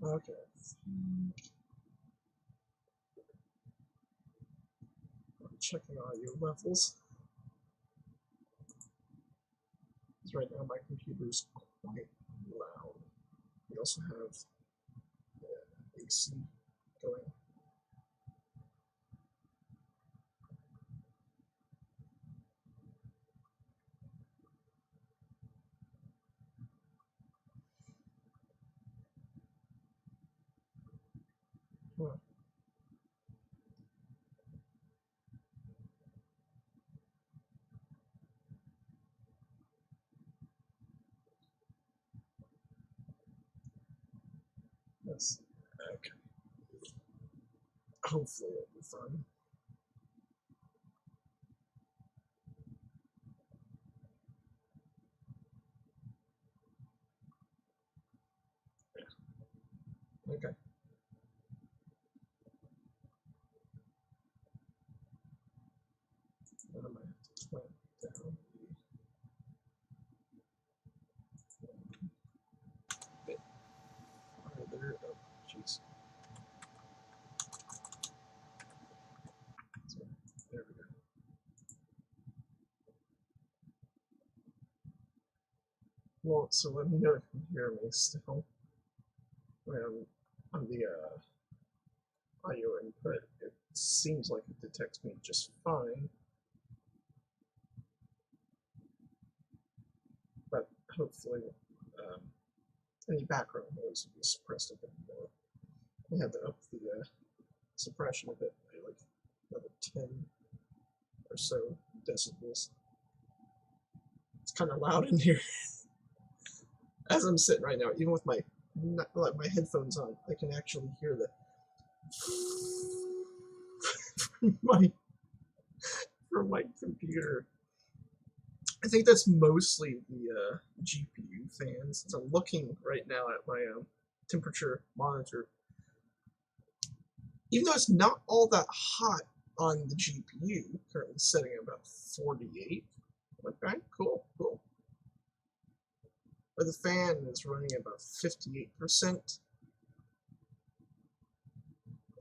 Okay. I'm checking audio levels. Because right now my computer's quite loud. We also have AC going. Huh. That's okay. Hopefully it'll be fun. Okay. Then I might have to clamp down the bit farther. Oh, jeez. So, there we go. Well, so let me know if you can hear me still. On the audio input, it seems like it detects me just fine. But hopefully, any background noise will be suppressed a bit more. I had to up the suppression a bit by like another 10 or so decibels. It's kind of loud in here. As I'm sitting right now, even with my headphones on, I can actually hear the from my computer. I think that's mostly the GPU fans. So I'm looking right now at my temperature monitor. Even though it's not all that hot on the GPU, currently setting at about 48. Okay, cool. But the fan is running about 58%.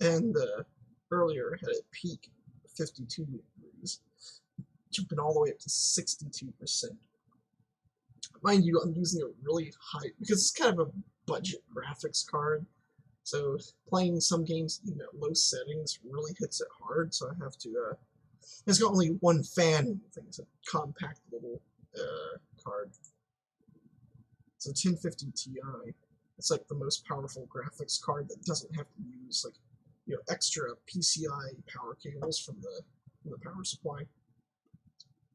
And earlier had a peak of 52 degrees, jumping all the way up to 62%. Mind you, I'm using a really high, because it's kind of a budget graphics card, so playing some games even at low settings really hits it hard, so I have to, it's got only one fan thing, it's a compact little card. So 1050 Ti, it's like the most powerful graphics card that doesn't have to use like extra PCI power cables from the power supply.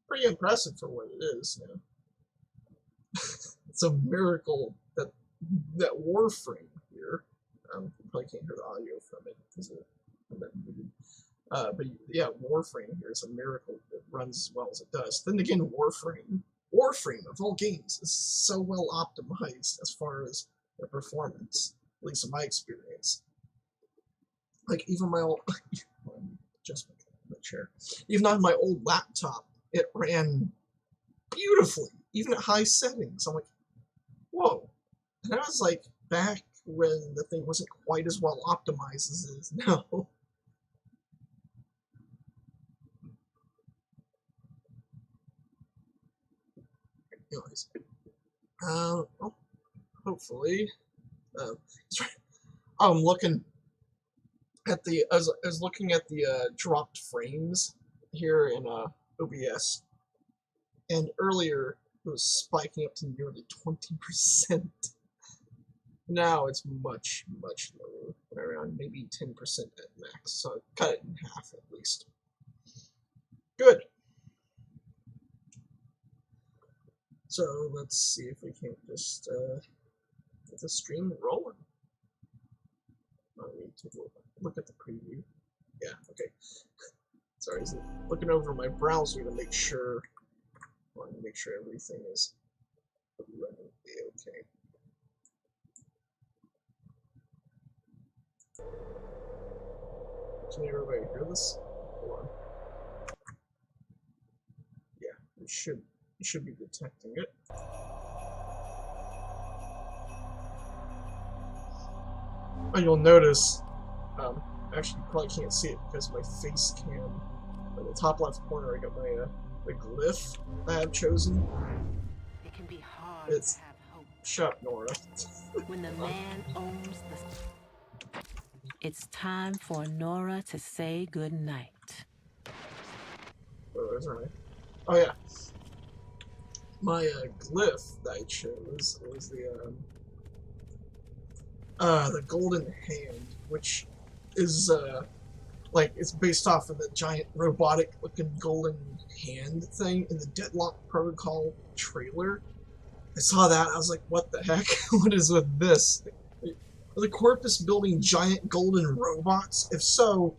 Pretty impressive for what it is. It's a miracle that Warframe here. You probably can't hear the audio from it because I'm muted. But yeah, Warframe here is a miracle that runs as well as it does. Then again, Warframe of all games is so well optimized as far as the performance, at least in my experience. Like even my old, just my chair, even on my old laptop, it ran beautifully, even at high settings. I'm like, whoa. And that was like back when the thing wasn't quite as well optimized as it is now. Anyways, well, hopefully, I'm looking at the, I was looking at the dropped frames here in OBS, and earlier it was spiking up to nearly 20%. Now it's much lower, around maybe 10% at max, so cut it in half at least. Good. So let's see if we can just get the stream rolling. I need to look at the preview. Yeah, okay. Sorry, I'm looking over my browser to make sure. I want to make sure everything is running okay. Can everybody hear this? Hold on. Yeah, it should be detecting it. And you'll notice, actually you probably can't see it because my face cam, in the top left corner I got my the glyph I have chosen. It can be hard It's to have hope shut up, Nora. when the man owns the. It's time for Nora to say goodnight. Oh yeah, my glyph that I chose was the golden hand, which is like it's based off of the giant robotic looking golden hand thing in the Deadlock Protocol trailer. I saw that, I was like, what the heck? What is with this? Are the Corpus building giant golden robots? If so,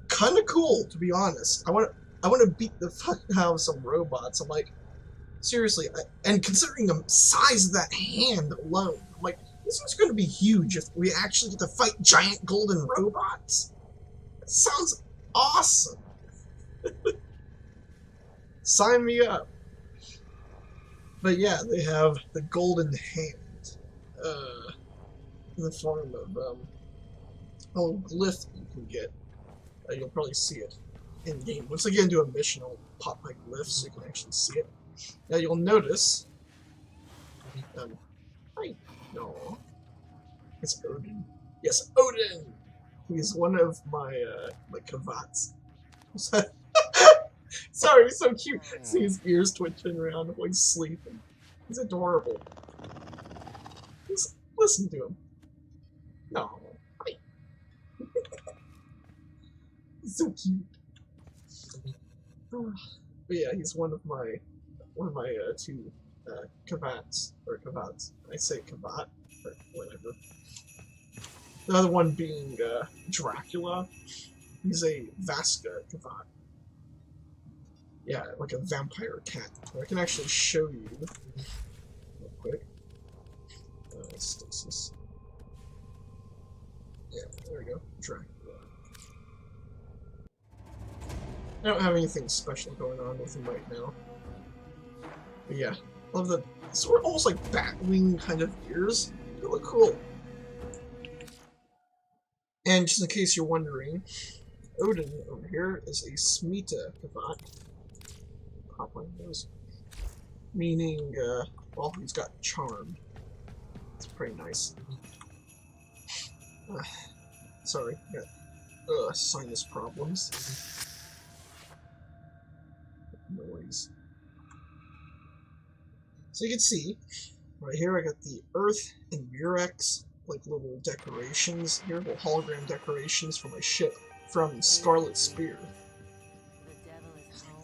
kinda cool, to be honest. I want to beat the fuck out of some robots. I'm like, seriously, and considering the size of that hand alone, I'm like, this is going to be huge if we actually get to fight giant golden robots. That sounds awesome. Sign me up. But yeah, they have the golden hand in the form of a glyph that you can get. You'll probably see it in game. Once I get into a mission, I'll pop my glyph so you can actually see it. Now you'll notice. No, it's Odin. Yes, Odin. He's one of my my Kavats. Sorry, he's so cute. See his ears twitching around while he's sleeping. He's adorable. Just listen to him. No, he's so cute. But yeah, he's one of my two Kavats or Kavats. I say Kavat or whatever. The other one being Dracula. He's a Vaska Kavat. Yeah, like a vampire cat. I can actually show you real quick. Stasis. Yeah, there we go. Dracula. I don't have anything special going on with him right now. But yeah, I love the sort of almost like batwing kind of ears. They look cool. And just in case you're wondering, Odin over here is a Smita Kavat. Pop one of those. Meaning, well, he's got charm. It's pretty nice. Sorry, got sinus problems. Noise. So you can see, right here I got the Earth and Murex, like little decorations here, little hologram decorations for my ship from Scarlet Spear.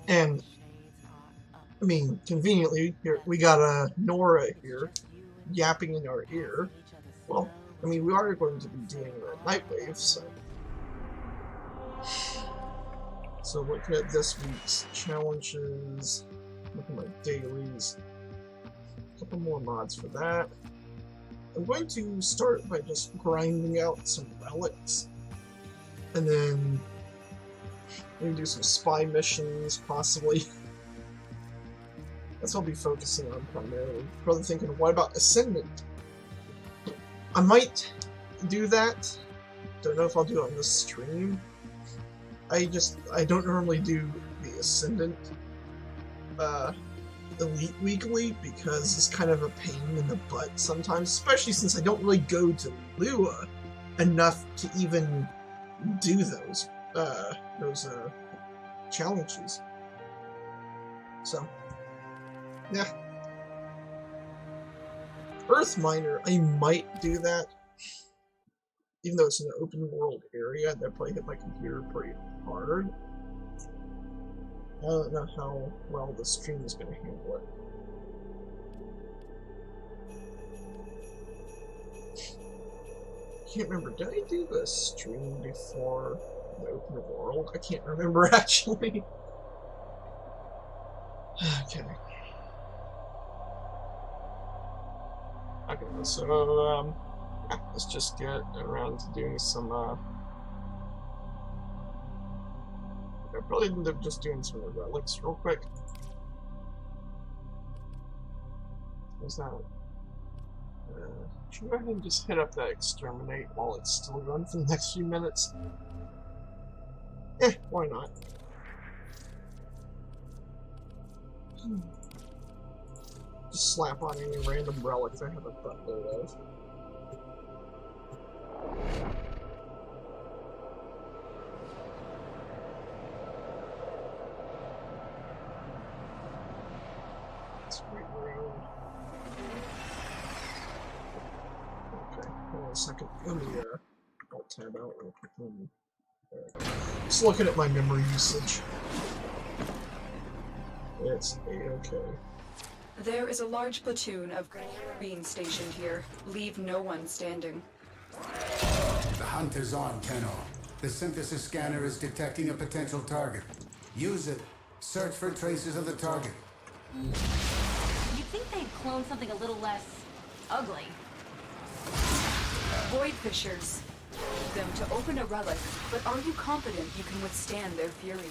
And, I mean, conveniently, here we got a Nora here, yapping in our ear. Well, I mean, we are going to be doing a Nightwave, so... So looking at this week's challenges, looking at my dailies, a couple more mods for that. I'm going to start by just grinding out some relics, and then maybe do some spy missions, possibly. That's what I'll be focusing on primarily. Probably thinking, what about Ascendant? I might do that. Don't know if I'll do it on this stream. I don't normally do the Ascendant Elite Weekly because it's kind of a pain in the butt sometimes, especially since I don't really go to Lua enough to even do those challenges. So, yeah. Earth Miner, I might do that. Even though it's in an open world area, that probably hit my computer pretty hard. I don't know how well the stream is going to handle it. Can't remember, did I do the stream before the open world? I can't remember actually. Okay. Okay, so yeah, let's just get around to doing some I probably end up just doing some of the relics real quick. What's that? Should we go ahead and just hit up that exterminate while it's still run for the next few minutes? Why not? Just slap on any random relic I have a buttload of. Sweet room. Okay, hold on a second. Let me alt tab out real quick. There we go. Just looking at my memory usage. It's A-okay. There is a large platoon of being stationed here. Leave no one standing. The hunt is on, Tenno. The synthesis scanner is detecting a potential target. Use it. Search for traces of the target. You'd think they'd clone something a little less ugly. Void fissures. Them to open a relic, but are you confident you can withstand their fury?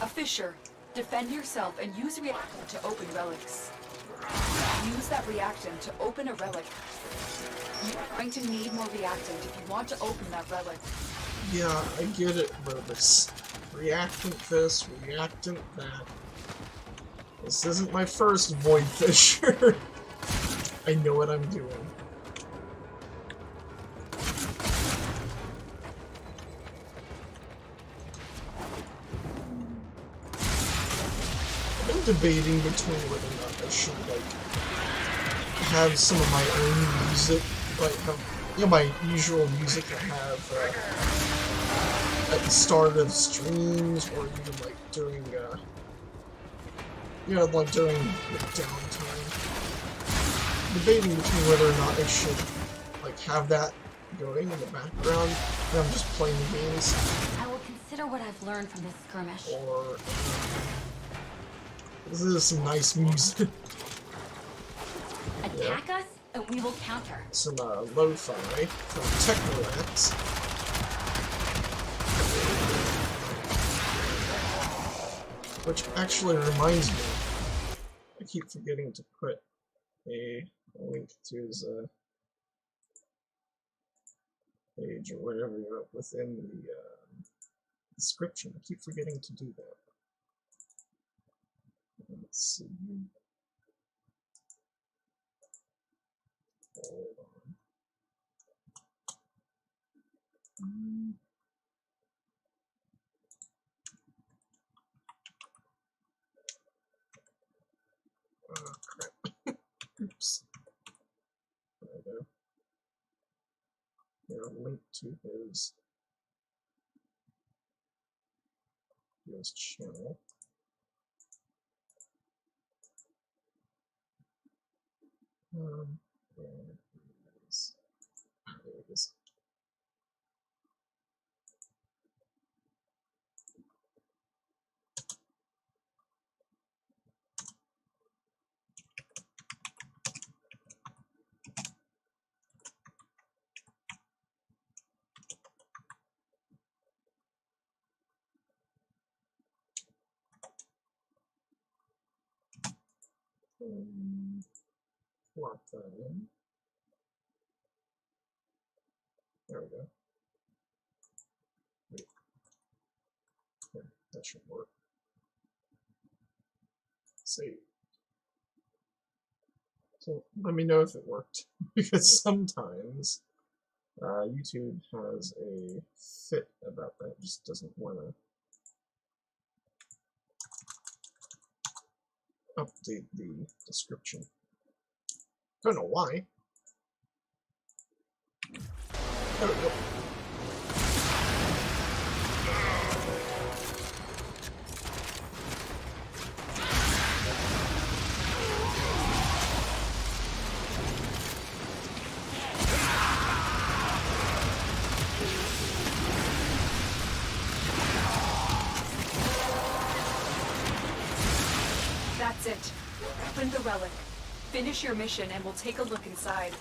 A fissure. Defend yourself and use reactant to open relics. Use that reactant to open a relic. You're going to need more reactant if you want to open that relic. Yeah, I get it, Burbus. Reactant this, reactant that. This isn't my first Void Fissure. I know what I'm doing. I'm debating between whether or not I should, like, have some of my own music, like, have, you know, my usual music I have, at the start of streams, or even, like, during, you know, like, during the downtime. Debating between whether or not I should, like, have that going in the background when I'm just playing the games, I will consider what I've learned from this skirmish. or, this is some nice music. Attack us, and we will counter. Some lo-fi from Technorax. Which actually reminds me, I keep forgetting to put a link to his page or whatever within the description. I keep forgetting to do that. Let's see. Hold on. Oh, crap. Oops. There we go. Here, I'll link to his channel. There it is. There it is. Lock that in. There we go. Wait. There, that should work. Save. So let me know if it worked, because sometimes YouTube has a fit about that. It just doesn't want to update the description. Don't know why. There we go. That's it. Open the relic. Finish your mission and we'll take a look inside.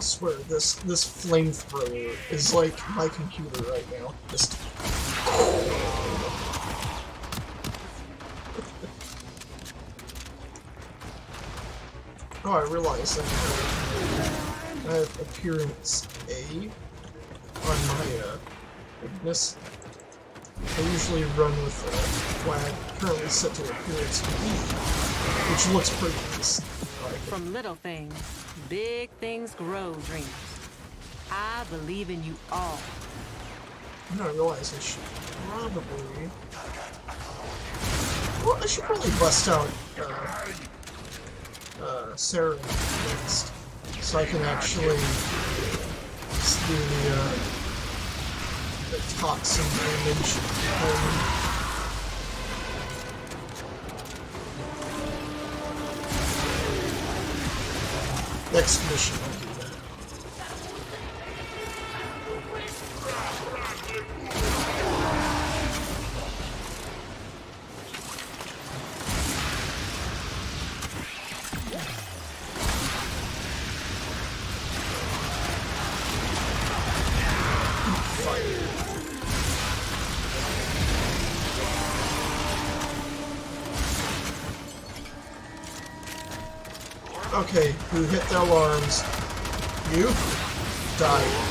swear, this flamethrower is like my computer right now. Just. Oh, I realized I have appearance A on my Ignis. I usually run with flag currently set to appearance B, which looks pretty nice. From little things, big things grow, dreamers. I believe in you all. I realize I should probably... Well, I should probably bust out Sarah next, so I can actually do the toxin damage. Next mission, I'll do that. Okay, who hit the alarms? You? Die.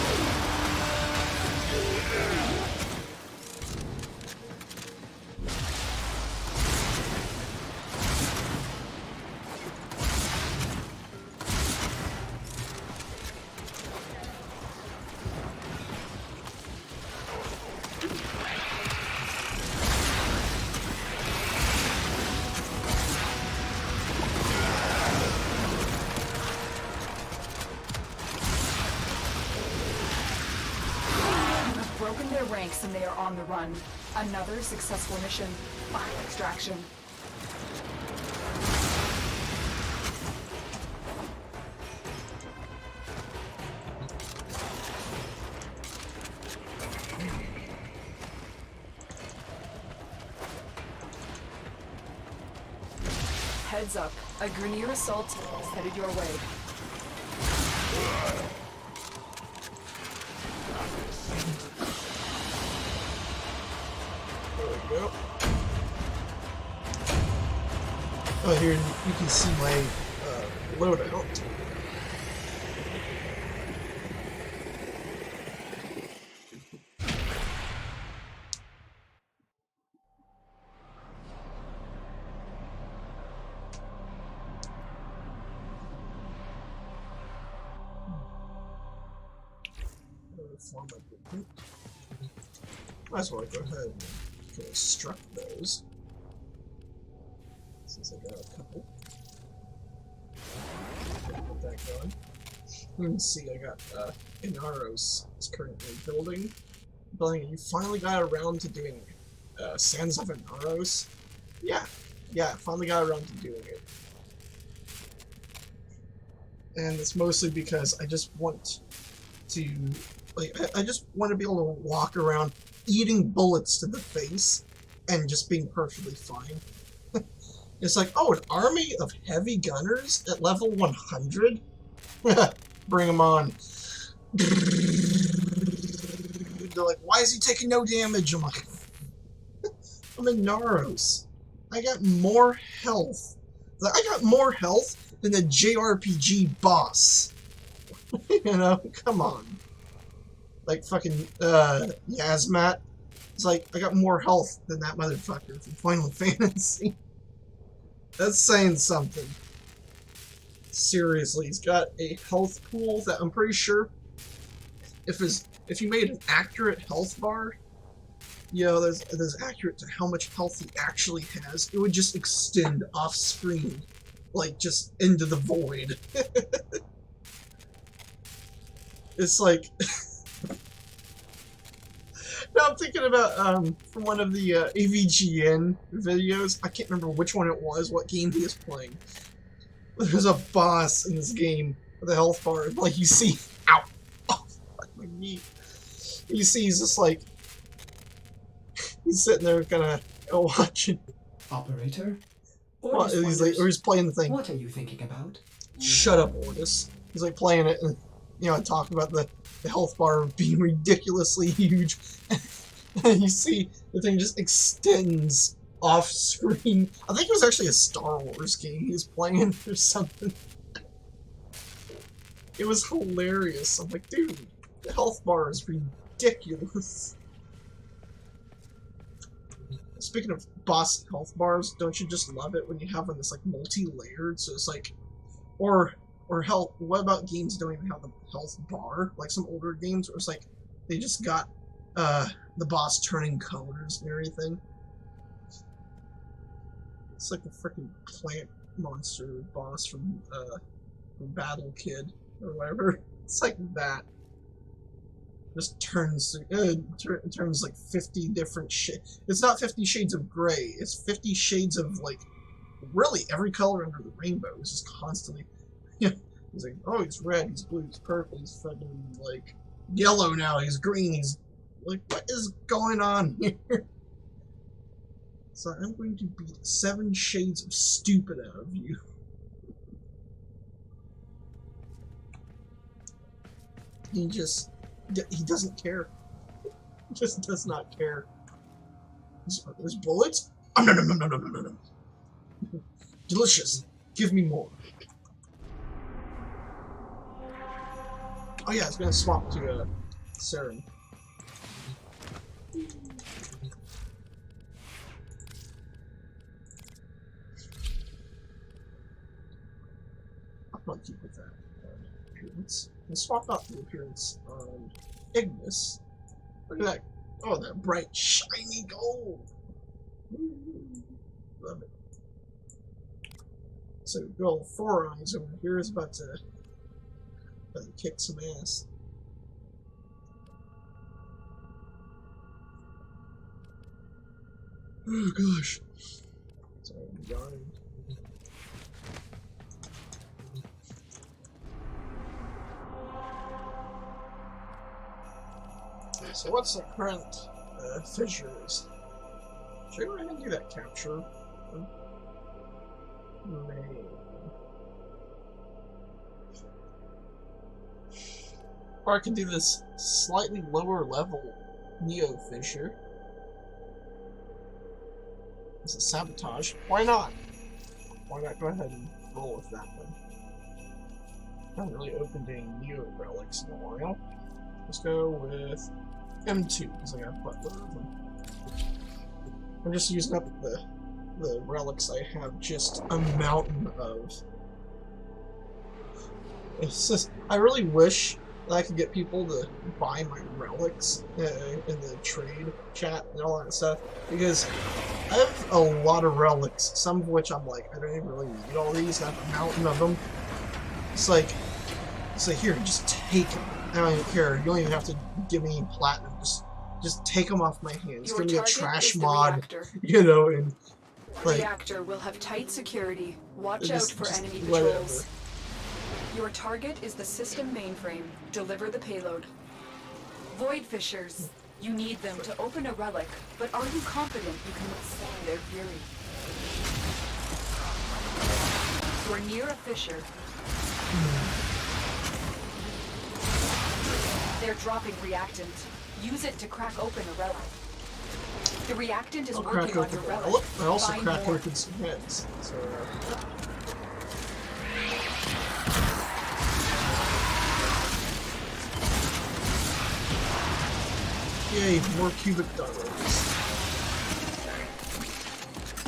Broken their ranks and they are on the run. Another successful mission. Final extraction. Heads up. A Grineer assault is headed your way. There we go. Oh, here you can see my loadout. Might as well go ahead and construct those, since I got a couple. Get that going. You can see I got Inaros is currently building. You finally got around to doing Sands of Inaros. Yeah, finally got around to doing it. And it's mostly because I just want to, like, I just want to be able to walk around eating bullets to the face and just being perfectly fine. It's like, oh, an army of heavy gunners at level 100? Bring them on. They're like, why is he taking no damage? I'm like, I'm in Naros. I got more health. I got more health than the JRPG boss. You know, come on. Like fucking Yazmat. It's like, I got more health than that motherfucker from Final Fantasy. That's saying something. Seriously, he's got a health pool that I'm pretty sure if you made an accurate health bar, you know, that's accurate to how much health he actually has, it would just extend off screen, like just into the void. It's like now I'm thinking about from one of the AVGN videos. I can't remember which one it was, what game he was playing. There's a boss in this game with a health bar. Like you see, ow, oh, fuck my knee. You see, he's just like he's sitting there, kind of watching. Operator, He's like, or he's playing the thing. What are you thinking about? Shut up, Ortis. He's like playing it, and you know, talk about the health bar being ridiculously huge, and you see the thing just extends off screen. I think it was actually a Star Wars game he was playing or something. It was hilarious. I'm like, dude, the health bar is ridiculous. Speaking of boss health bars, don't you just love it when you have one that's like multi-layered? So it's like, or hell, what about games that don't even have the health bar? Like some older games where it's like they just got the boss turning colors and everything. It's like the freaking plant monster boss from Battle Kid or whatever. It's like that. Just turns turns like 50 different shades. It's not 50 shades of gray. It's 50 shades of like really every color under the rainbow. It's just constantly. Yeah, he's like, oh, he's red, he's blue, he's purple, he's fucking like yellow now. He's green. He's like, what is going on here? So I'm going to beat 7 shades of stupid out of you. He doesn't care. He just does not care. There's bullets? Oh, no. Delicious. Give me more. Oh yeah, it's gonna swap to Saren. I'll keep with that appearance. And swap out the appearance on Ignis. Look at that. Oh, that bright, shiny gold. Love it. So, good old Four Eyes over here is about to kick some ass. Oh gosh. Sorry, I'm yawning. So what's the current fissures? Should I go ahead and do that capture? Name. Or I can do this slightly lower level Neo Fissure. This is Sabotage. Why not? Why not go ahead and roll with that one? I haven't really opened any Neo relics in a while. Let's go with M2, because I got quite a lot of them. I'm just using up the relics I have just a mountain of. It's just, I really wish that I could get people to buy my relics in the trade chat and all that stuff, because I have a lot of relics, some of which I'm like, I don't even really need all these. I have a mountain of them. It's like here, just take them. I don't even care. You don't even have to give me platinum. Just take them off my hands. Your give me a target trash is the mod, reactor. you know, and like. Reactor will have tight security. Watch out for enemy whatever. patrols. Your target is the system mainframe. Deliver the payload. Void Fissures. You need them to open a relic, but are you confident you can withstand their fury? You're near a fissure. They're dropping reactant. Use it to crack open a relic. The reactant is working on your relic. I also Find crack more. open some heads. So, yay, more cubic diodes.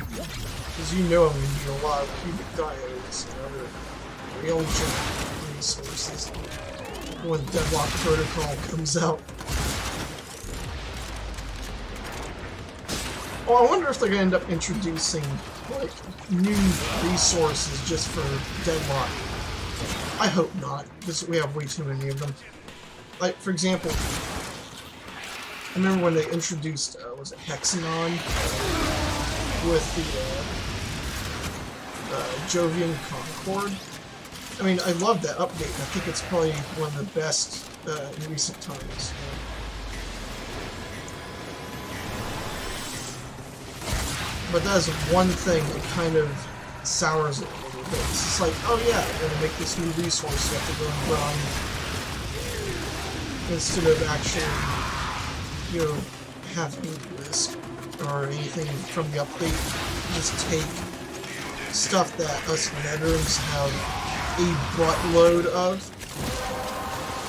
Because you know I'm going to need a lot of cubic diodes and other railgun resources when Deadlock Protocol comes out. Oh, I wonder if they're going to end up introducing, like, new resources just for Deadlock. I hope not, because we have way too many of them. Like, for example, I remember when they introduced, was it Hexagon? With the Jovian Concord. I mean, I love that update. I think it's probably one of the best in recent times. But that is one thing that kind of sours it a little bit. It's just like, oh yeah, we're gonna make this new resource, you have to go and run instead of actually, you know, having risk or anything from the update. Just take stuff that us veterans have a buttload of.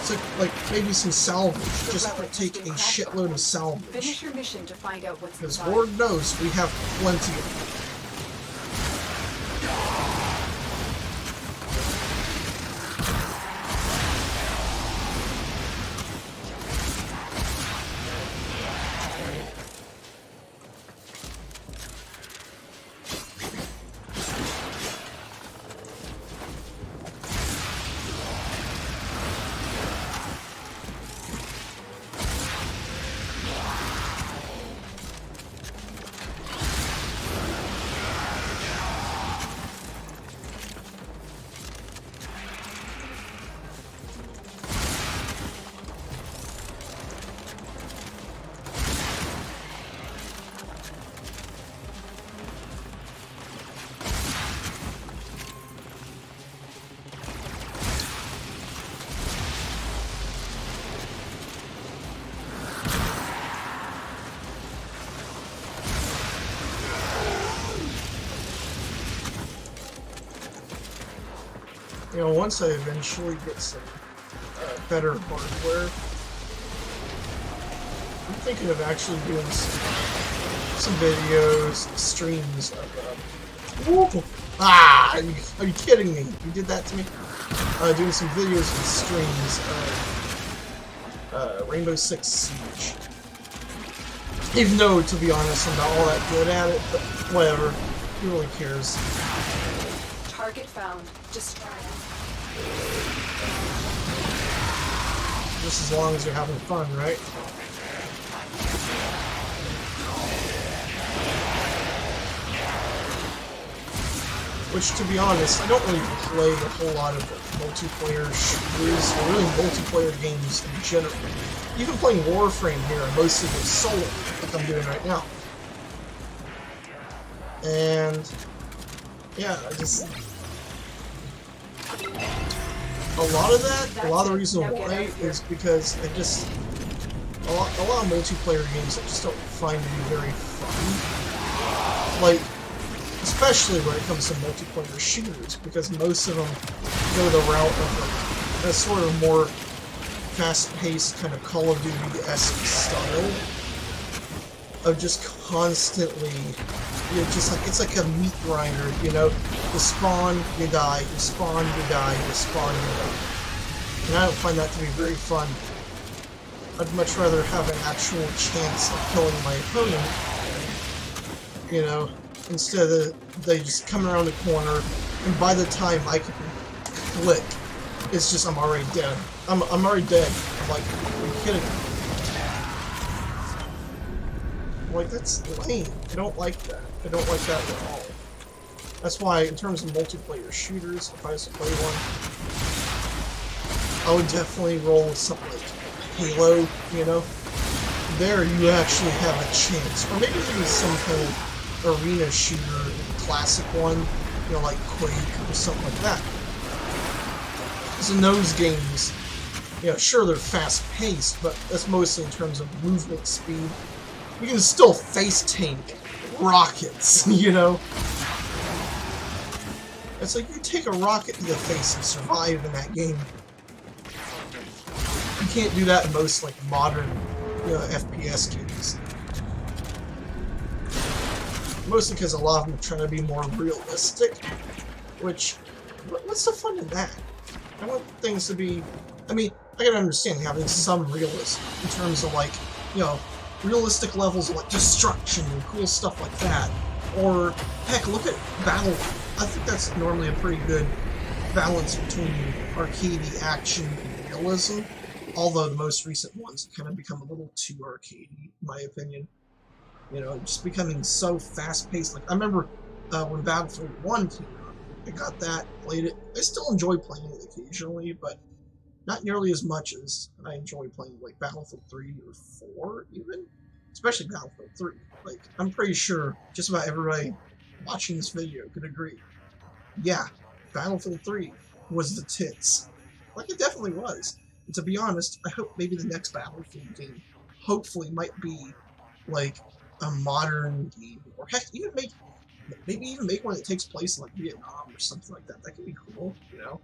So, like, maybe some salvage. Just take a shitload of salvage. Finish your mission to find out what's Because inside. Lord knows we have plenty of it. You know, once I eventually get some better hardware, I'm thinking of actually doing some videos, streams of, whoop, are you kidding me? You did that to me? Doing some videos and streams of Rainbow Six Siege. Even though, to be honest, I'm not all that good at it, but whatever. Who really cares? Target found. Destroy it. Just as long as you're having fun, right? Which, to be honest, I don't really play a whole lot of multiplayer shooters, or really multiplayer games in general. Even playing Warframe here, I mostly go solo, like I'm doing right now. And yeah, I just... A lot of the reason why is because I just... A lot of multiplayer games I just don't find to be very fun. Like, especially when it comes to multiplayer shooters, because most of them go the route of like, a sort of more fast-paced kind of Call of Duty-esque style of just constantly, you know, just like, it's like a meat grinder, you know? You spawn, you die, you spawn, you die, you spawn, you die. And I don't find that to be very fun. I'd much rather have an actual chance of killing my opponent, you know, instead of they just come around the corner, and by the time I can click, it's just I'm already dead. I'm already dead. I'm like, are you kidding me? Like, that's lame. I don't like that. I don't like that at all. That's why, in terms of multiplayer shooters, if I was to play one, I would definitely roll something like Halo, you know? There you actually have a chance. Or maybe even some kind of arena shooter, classic one, you know, like Quake or something like that. Because in those games, you know, sure they're fast-paced, but that's mostly in terms of movement speed. You can still face tank rockets, you know? It's like you take a rocket to the face and survive in that game. You can't do that in most, like, modern, you know, FPS games. Mostly because a lot of them are trying to be more realistic, which, what's the fun in that? I want things to be, I mean, I can understand having some realism in terms of, like, you know, realistic levels of, like, destruction and cool stuff like that. Or, heck, look at Battlefield. I think that's normally a pretty good balance between arcadey action and realism. Although the most recent ones have kind of become a little too arcadey, in my opinion. You know, just becoming so fast-paced. Like, I remember when Battlefield 1 came out, I got that, played it. I still enjoy playing it occasionally, but not nearly as much as I enjoy playing, like, Battlefield 3 or 4, even. Especially Battlefield 3. Like, I'm pretty sure just about everybody watching this video could agree. Yeah, Battlefield 3 was the tits. Like, it definitely was. And to be honest, I hope maybe the next Battlefield game hopefully might be like a modern game, or heck, maybe even make one that takes place in like Vietnam or something like that. That could be cool, you know.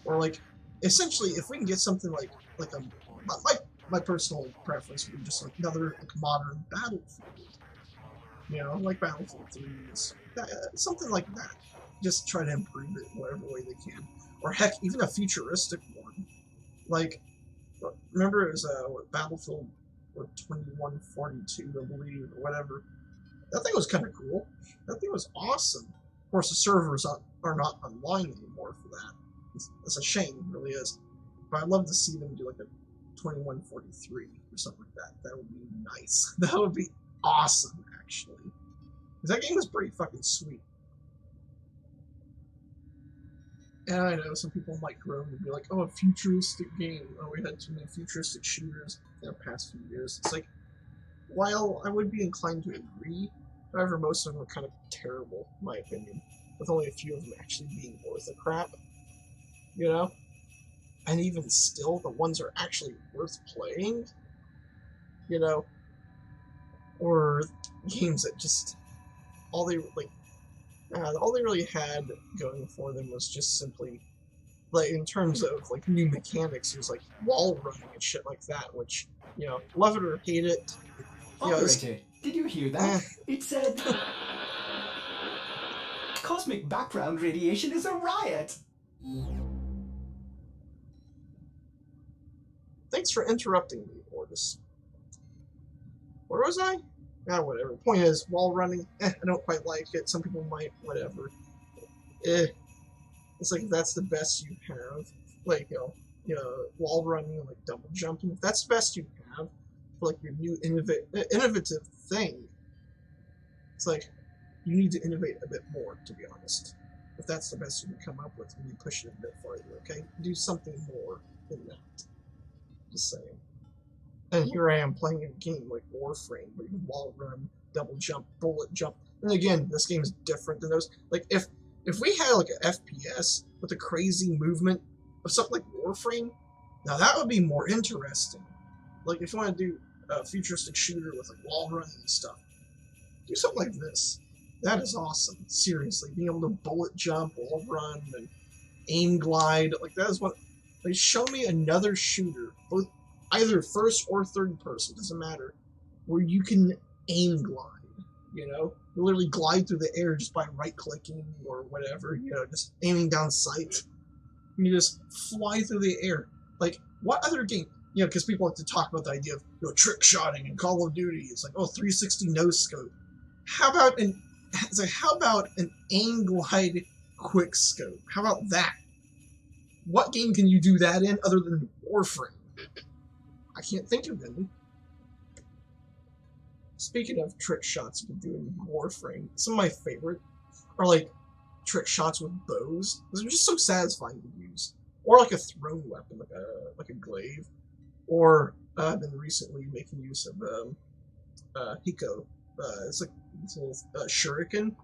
Or like, essentially, if we can get something like a my personal preference would be just like another like modern Battlefield, you know, like Battlefield 3, something like that. Just try to improve it in whatever way they can, or heck, even a futuristic one. Like, remember it was Battlefield 2142, I believe, or whatever. That thing was kind of cool. That thing was awesome. Of course, the servers are not online anymore for that. It's a shame, it really is. But I'd love to see them do like a 2143 or something like that. That would be nice. That would be awesome, actually. Because that game was pretty fucking sweet. And I know some people might groan and be like, oh, a futuristic game. Oh, we had too many futuristic shooters in the past few years. It's like, while I would be inclined to agree, however, most of them are kind of terrible, in my opinion, with only a few of them actually being worth a crap, you know? And even still, the ones that are actually worth playing, you know, or games that just, all they really had going for them was just simply, like, in terms of, like, new mechanics, there's, like, wall running and shit like that, which, you know, love it or hate it, you know, Operator, did you hear that? It said... Cosmic background radiation is a riot! Thanks for interrupting me, Ortis. Where was I? Ah, whatever. Point is, wall running, I don't quite like it. Some people might, whatever. It's like, if that's the best you have, like, you know, wall running, like double jumping, if that's the best you have for, like, your new innovative thing, it's like, you need to innovate a bit more, to be honest. If that's the best you can come up with, you need to push it a bit farther, okay? Do something more than that. Just saying. And here I am playing a game like Warframe, where you can wall run, double jump, bullet jump. And again, this game is different than those. Like, if we had like an FPS with a crazy movement of something like Warframe, now that would be more interesting. Like, if you want to do a futuristic shooter with like wall running and stuff, do something like this. That is awesome. Seriously, being able to bullet jump, wall run, and aim glide, like that is what. Like, show me another shooter, both either first or third person, doesn't matter, where you can aim glide, you know? You literally glide through the air just by right-clicking or whatever, you know, just aiming down sight. You just fly through the air. Like, what other game? You know, because people like to talk about the idea of, you know, trick-shotting in Call of Duty. It's like, oh, 360 no-scope. How about an aim glide quick scope? How about that? What game can you do that in other than Warframe? I can't think of any. Speaking of trick shots you can do in Warframe, some of my favorite are like trick shots with bows. Those are just so satisfying to use. Or like a thrown weapon, like a glaive. Or I've been recently making use of Hiko. It's like this little shuriken.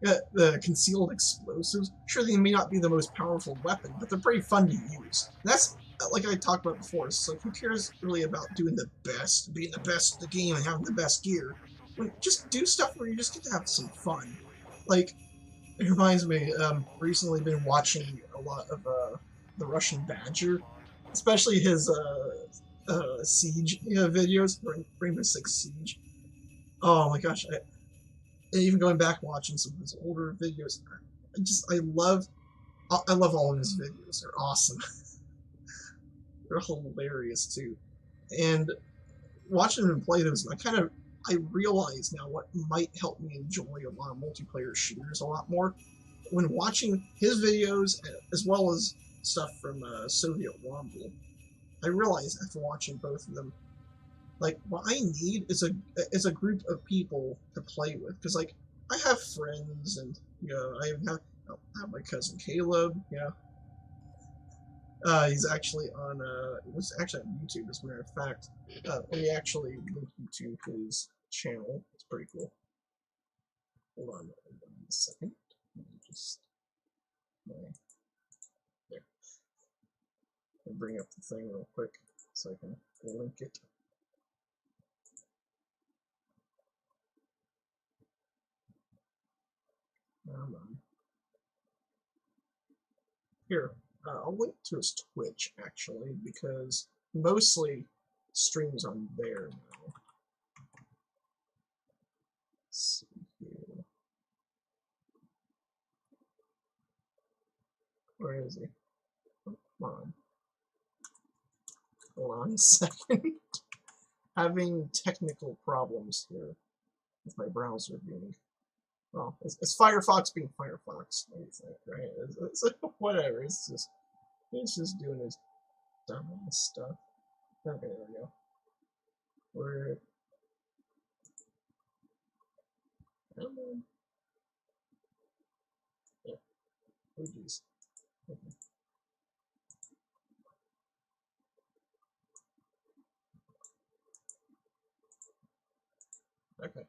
The concealed explosives. Sure, they may not be the most powerful weapon, but they're pretty fun to use. And that's, like I talked about before, it's like, who cares really about doing the best, being the best at the game and having the best gear? Just do stuff where you just get to have some fun. Like, it reminds me, recently been watching a lot of the Russian Badger, especially his Siege videos, Rainbow Six Siege. Oh my gosh, even going back watching some of his older videos, I love all of his videos. They're awesome. They're hilarious too. And watching him play those, I realize now what might help me enjoy a lot of multiplayer shooters a lot more. When watching his videos, as well as stuff from Soviet Womble, I realize after watching both of them, like, what I need is a group of people to play with, because like I have friends, and you know I have my cousin Caleb, you know, he's actually on it was actually on YouTube as a matter of fact. Let me actually link you to his channel. It's pretty cool. Hold on a second. Let me just there. bring up the thing real quick so I can link it. Here, I'll link to his Twitch actually, because mostly streams on there now. Let's see here. Where is he? Oh, come on. Hold on a second. Having technical problems here with my browser being. Well, it's Firefox being Firefox, I think, right? It's whatever. It's just doing his dumb stuff. Okay, there we go. Where? Yeah. Oh, geez. Okay. Okay.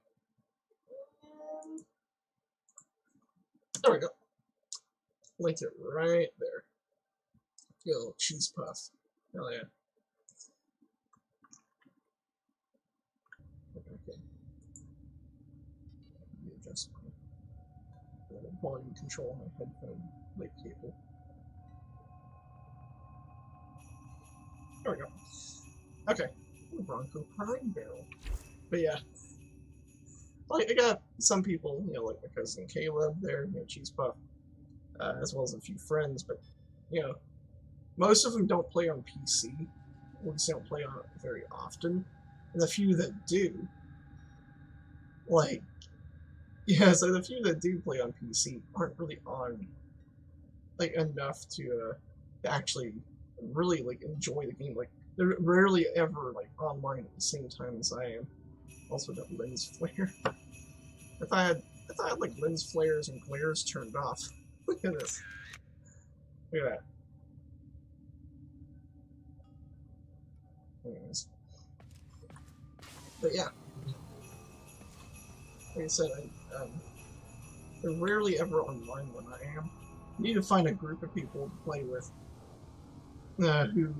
There we go. Linked it right there. Get a little cheese puff. Hell yeah. Okay. Adjust my volume control on my headphone link cable. There we go. Okay. Bronco Prime Barrel. But yeah. Like, I got some people, you know, like my cousin Caleb there, you know, Cheese Puff, as well as a few friends, but, you know, most of them don't play on PC, or just don't play on it very often, and the few that do, like, yeah, so the few that do play on PC aren't really on, like, enough to actually really, like, enjoy the game. Like, they're rarely ever, like, online at the same time as I am. Also got lens flare. If I had like lens flares and glares turned off. Look at this. Look at that. Anyways. But yeah. Like I said, they're rarely ever online when I am. You need to find a group of people to play with who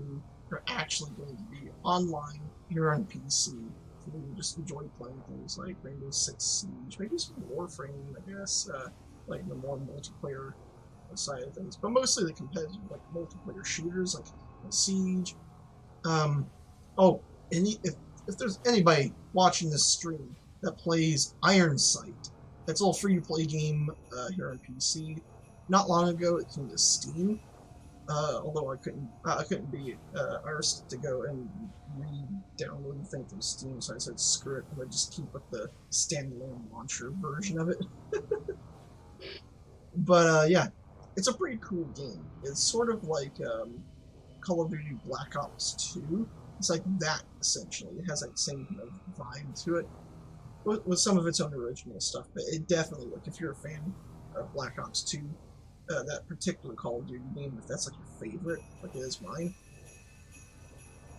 are actually going to be online here on PC. You just enjoy playing things like Rainbow Six Siege, maybe some Warframe, I guess, like the more multiplayer side of things, but mostly the competitive, like multiplayer shooters, like Siege. Oh, and if there's anybody watching this stream that plays Iron Sight, that's a little free-to-play game here on PC. Not long ago, it came to Steam. Although I couldn't be arsed to go and re-download the thing from Steam, so I said screw it, I'm gonna just keep with the standalone launcher version of it. But yeah, it's a pretty cool game. It's sort of like Call of Duty Black Ops 2. It's like that, essentially. It has that same kind of vibe to it, with some of its own original stuff, but it definitely, like, if you're a fan of Black Ops 2, that particular Call of Duty game, if that's like your favorite, like it is mine,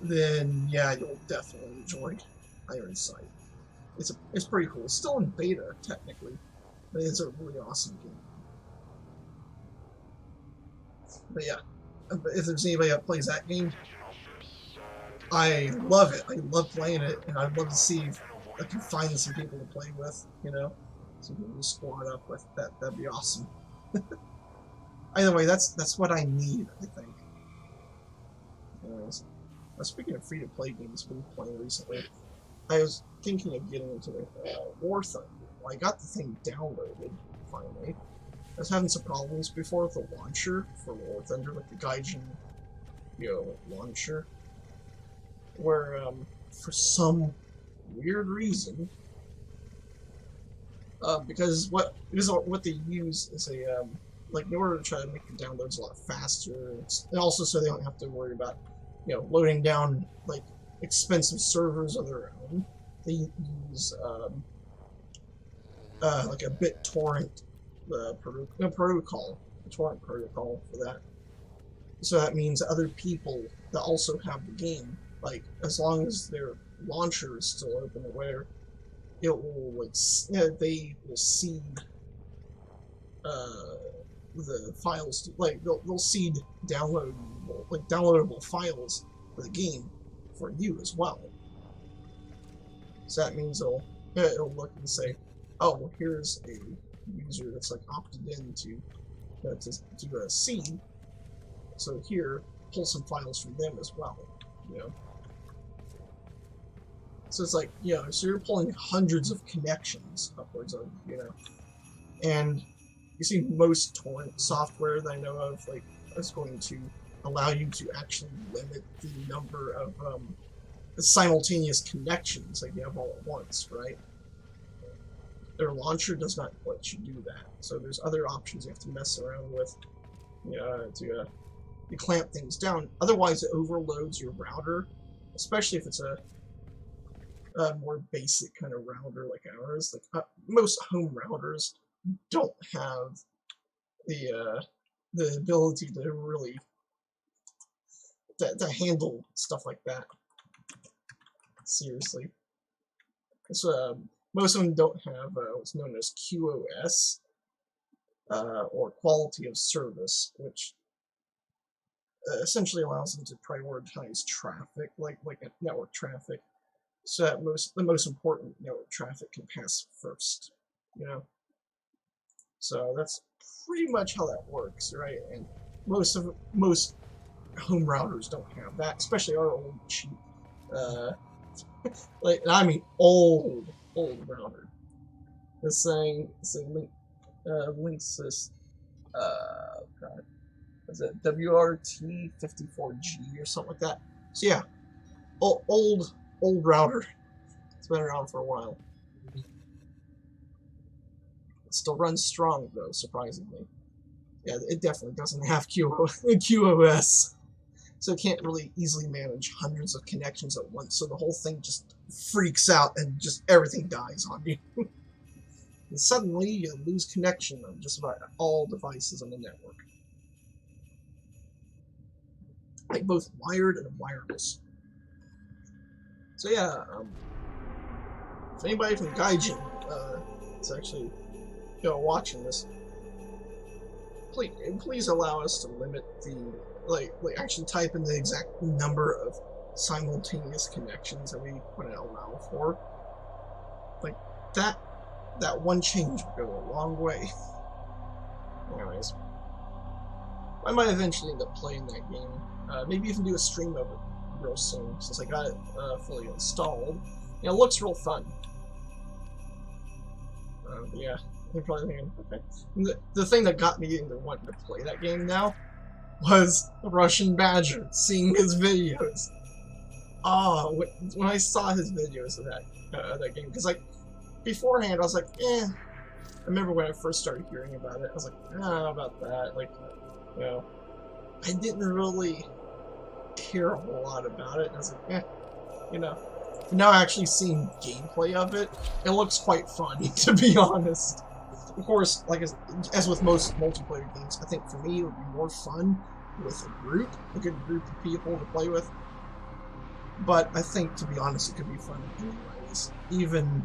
then yeah, you'll definitely enjoy Iron Sight. It's pretty cool. It's still in beta technically, but it's a really awesome game. But yeah, if there's anybody that plays that game, I love it. I love playing it, and I'd love to see if I can find some people to play with. You know, some people to squad up with. That'd be awesome. Either way, that's what I need, I think. Anyways, speaking of free-to-play games I've been playing recently, I was thinking of getting into War Thunder. Well, I got the thing downloaded, finally. I was having some problems before with the launcher for War Thunder, like the Gaijin, you know, launcher, where, for some weird reason, because what they use is a, like, in order to try to make the downloads a lot faster, and also so they don't have to worry about, you know, loading down, like, expensive servers of their own, they use, like a BitTorrent protocol, a torrent protocol for that. So that means other people that also have the game, like, as long as their launcher is still open or whatever, it will, like, they will seed, the files, like, they'll seed download downloadable files for the game for you as well. So that means it'll look and say, oh, well, here's a user that's like opted in to do a seed. So here, pull some files from them as well. You know. So it's like, you know, so you're pulling hundreds of connections upwards of, you know, and you see most torrent software that I know of, like, is going to allow you to actually limit the number of simultaneous connections that you have all at once, right? Their launcher does not let you do that. So there's other options you have to mess around with, you know, to clamp things down. Otherwise, it overloads your router, especially if it's a more basic kind of router like ours. Like most home routers don't have the ability to really to handle stuff like that. Seriously, so most of them don't have what's known as QoS or quality of service, which essentially allows them to prioritize traffic, like network traffic, so that the most important network traffic can pass first, you know. So that's pretty much how that works, right? And most home routers don't have that, especially our old cheap, like, I mean old router. This thing, links this, God, is it WRT54G or something like that? So yeah, old router. It's been around for a while. It still runs strong though, surprisingly. Yeah, it definitely doesn't have QoS. So it can't really easily manage hundreds of connections at once, so the whole thing just freaks out and just everything dies on you. And suddenly you lose connection on just about all devices on the network. Like both wired and wireless. So yeah, if anybody from Gaijin is actually watching this, please allow us to limit the like actually type in the exact number of simultaneous connections that we want to allow for. Like that one change would go a long way. Anyways, I might eventually end up playing that game. Maybe even do a stream of it real soon, since I got it fully installed. You know, it looks real fun. Yeah, you're probably thinking, okay. The thing that got me into wanting to play that game now was Russian Badger, seeing his videos. Oh, when I saw his videos of that game, because like beforehand I was like, eh. I remember when I first started hearing about it, I was like, I don't know about that. Like, you know, I didn't really care a whole lot about it. And I was like, eh, you know. Now actually seeing gameplay of it, it looks quite fun, to be honest. Of course, like as with most multiplayer games, I think for me it would be more fun with a good group of people to play with. But I think, to be honest, it could be fun anyways. Even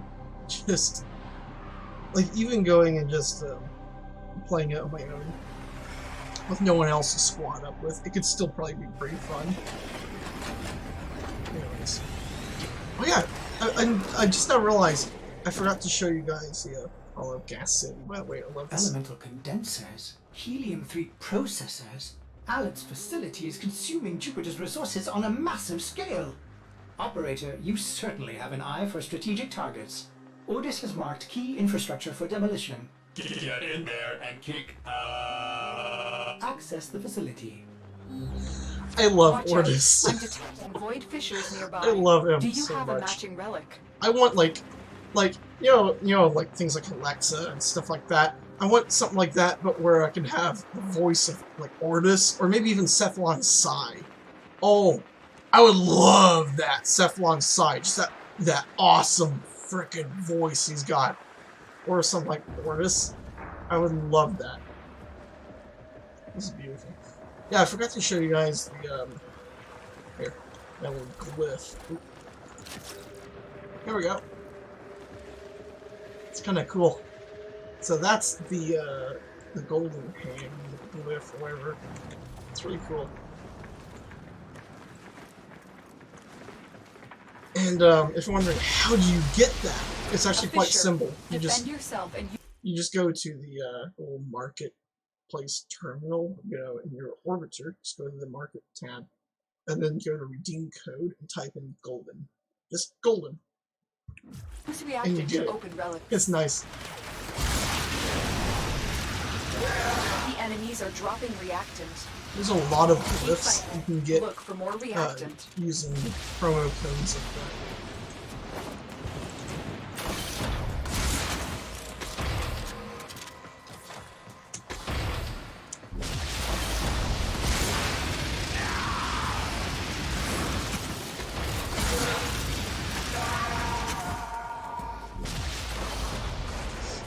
going and just playing it on my own with no one else to squad up with, it could still probably be pretty fun. Anyways. Oh yeah, I just now realized I forgot to show you guys the Olive Gas City. By the way, I love this. Elemental condensers, helium-3 processors. Alan's facility is consuming Jupiter's resources on a massive scale. Operator, you certainly have an eye for strategic targets. Ordis has marked key infrastructure for demolition. Get in there and kick. Access the facility. I love Watch Ordis. out. I'm detecting void fissures nearby. I love him Do you so have much. a matching relic? I want like you know like things like Alexa and stuff like that. I want something like that, but where I can have the voice of like Ordis or maybe even Cephalon Psi. Oh, I would love that Cephalon Psi, just that awesome freaking voice he's got, or something like Ordis. I would love that. This is beautiful. Yeah, I forgot to show you guys the here, that little glyph. Oop. There we go. It's kind of cool. So that's the golden hand glyph or whatever. It's really cool. And if you're wondering how do you get that, it's actually quite simple. You Defend yourself and just go to the little marketplace terminal, you know, in your orbiter. Just go to the market tab, and then go to redeem code and type in golden. Just golden. use And reactant you get to it. open relics. It's nice. The enemies are dropping reactant. There's a lot of glyphs you can get Look for more reactant. using promo codes like that.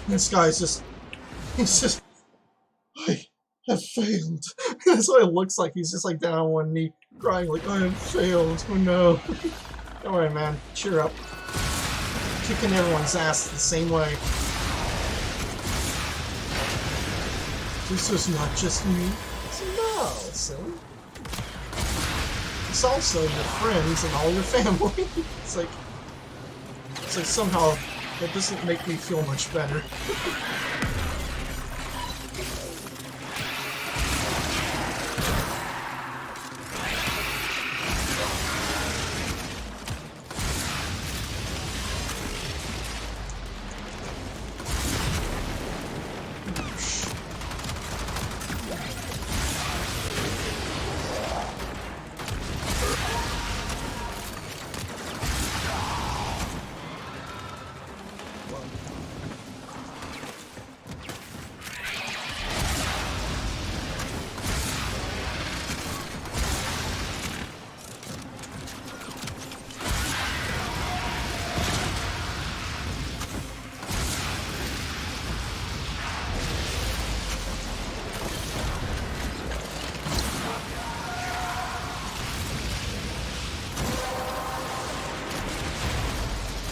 This guy's just, he's just, I have failed. That's what it looks like. He's just like down on one knee, crying like, I have failed. Oh no. Don't worry, man. Cheer up. Kicking everyone's ass the same way. This is not just me. No, silly. It's also your friends and all your family. It's like somehow that doesn't make me feel much better.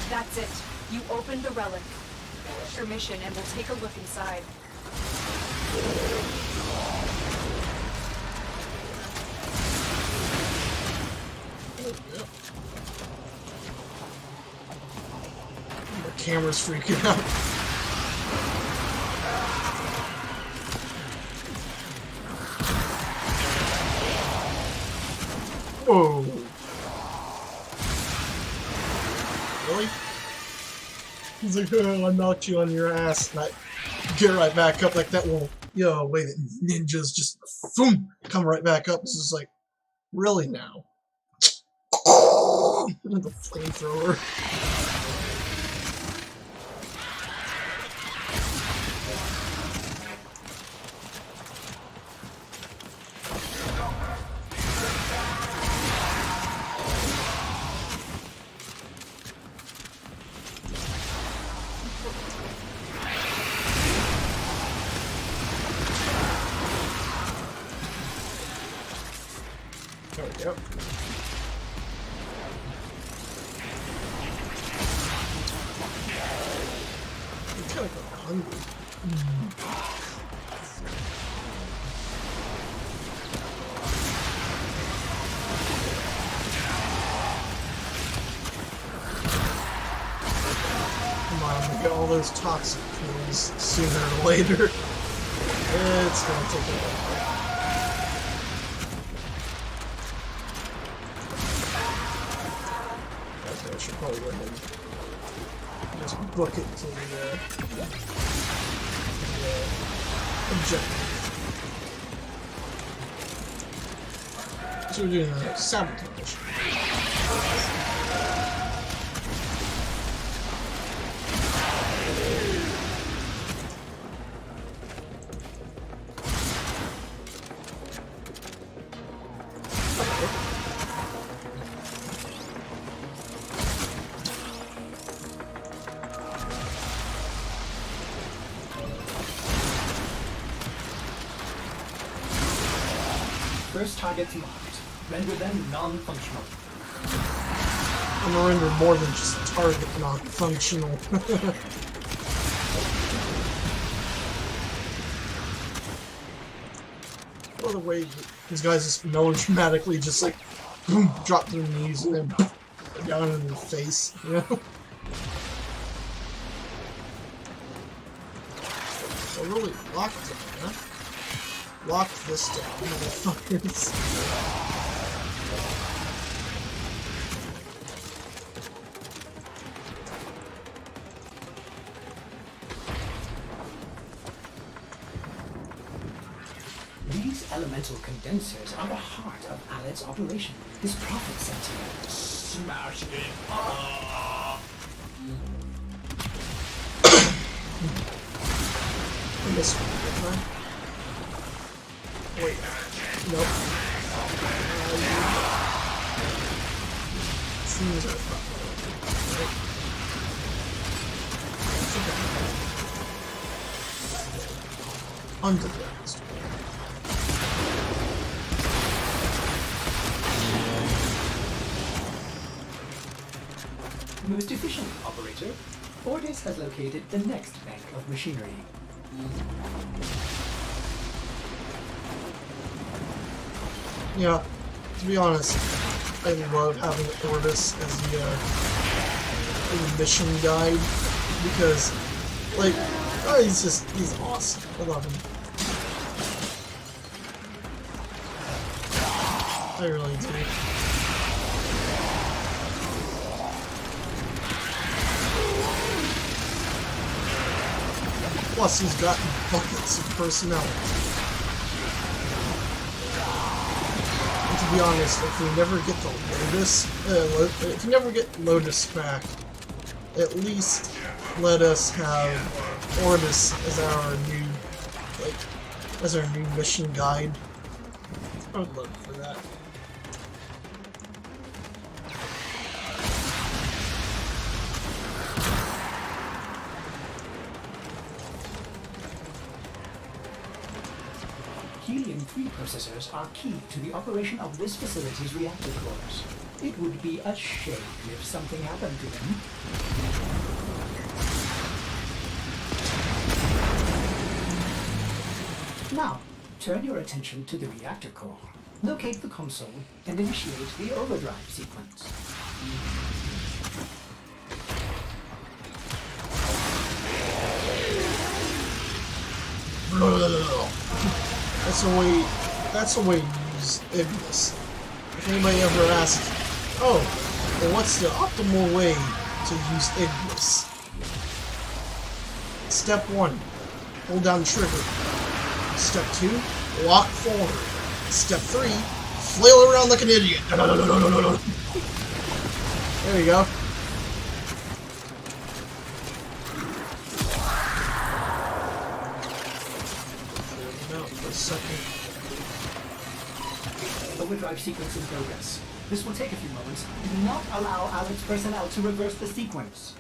That's it. You opened the relic. Finish your mission and we'll take a look inside. The camera's freaking out. Whoa. Really? He's like, oh, I knocked you on your ass. And I get right back up like that. Well, yo, wait, ninjas just boom, come right back up. This is like, really now? The flamethrower. There we go. I'm kind of hungry. Come on, we get all those toxic fuels sooner or later. It's gonna take a while. I should probably go ahead and just book it to the objective. So we're doing a sabotage. First targets marked. Render them non-functional. I'm gonna render more than just target non-functional. By the way, these guys just melodramatically just like boom, drop to their knees and then down in your face, you know? So really, lock down, huh? Lock this down, motherfuckers. These elemental condensers are the heart of Alet's operation, his profit center. Smash it. I missed one, didn't I? Wait, nope. Seems like right? Underground. Most efficient, operator. Ordis has located the next bank of machinery. Yeah, to be honest, I love having Ordis as the mission guide because, like, oh, he's awesome. I love him. I really do. Plus, he's got buckets of personality. And to be honest, if we never get the Lotus, if we never get Lotus back, at least let us have Ordis as our new mission guide. I would love for that. Helium-3 processors are key to the operation of this facility's reactor cores. It would be a shame if something happened to them. Now, turn your attention to the reactor core. Locate the console and initiate the overdrive sequence. That's a way to use Ignis. If anybody ever asks, oh, well, what's the optimal way to use Ignis? Step 1, hold down the trigger. Step 2, lock forward. Step 3, flail around like an idiot. There you go. For a second. Overdrive sequence in progress. This will take a few moments. Do not allow Alet's personnel to reverse the sequence.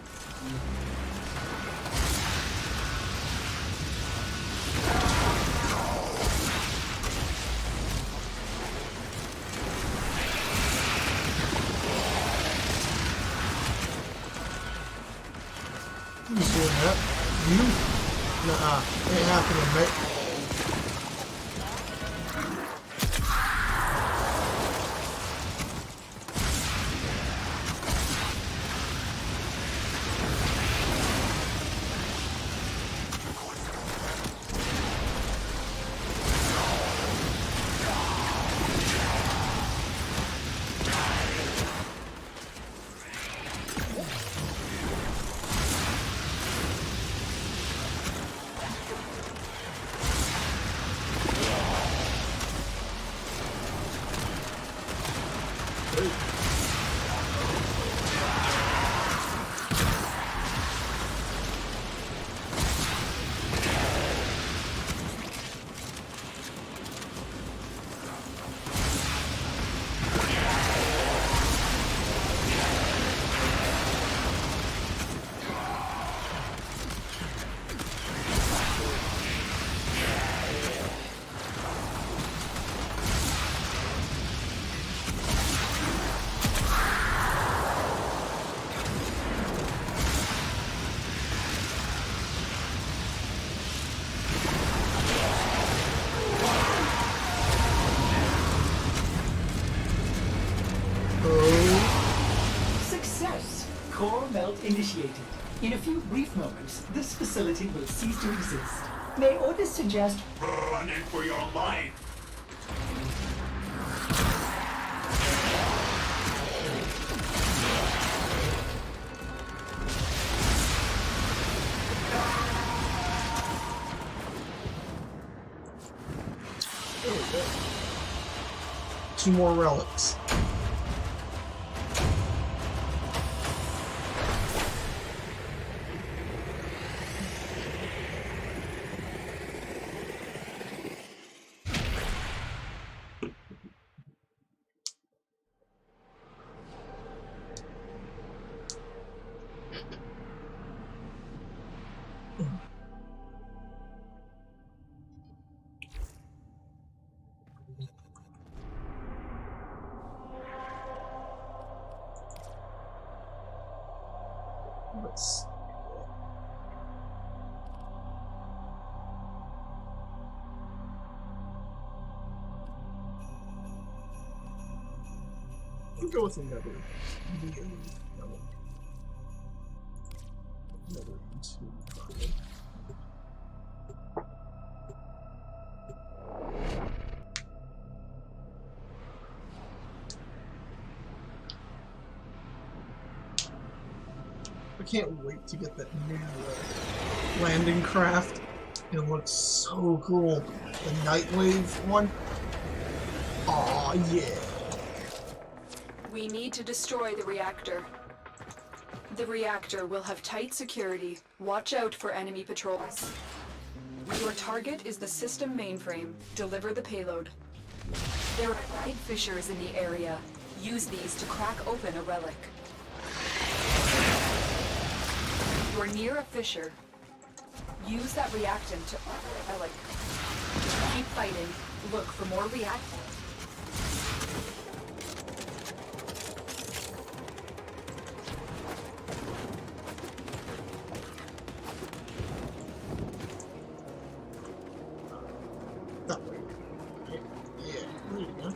Who's doing that? You? Nuh-uh. Ain't happening, mate. Core melt initiated. In a few brief moments, this facility will cease to exist. May orders suggest Running for your life. There we go. 2 more relics. Let's see. We'll go with another. Another E2. I can't wait to get that new landing craft. It looks so cool. The Nightwave one. Aw, yeah. We need to destroy the reactor. The reactor will have tight security. Watch out for enemy patrols. Your target is the system mainframe. Deliver the payload. There are 8 fissures in the area. Use these to crack open a relic. You're near a fissure. Use that reactant to open a relic. Keep fighting. Look for more reactant. That way. Yeah, there you go.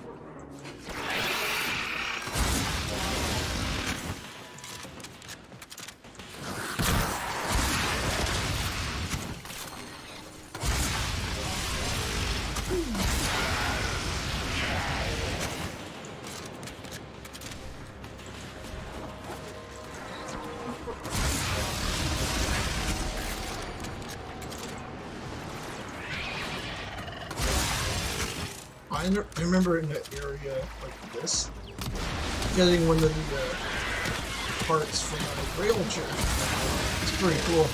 I remember in an area like this, getting one of the parts from a rail train. It's pretty cool.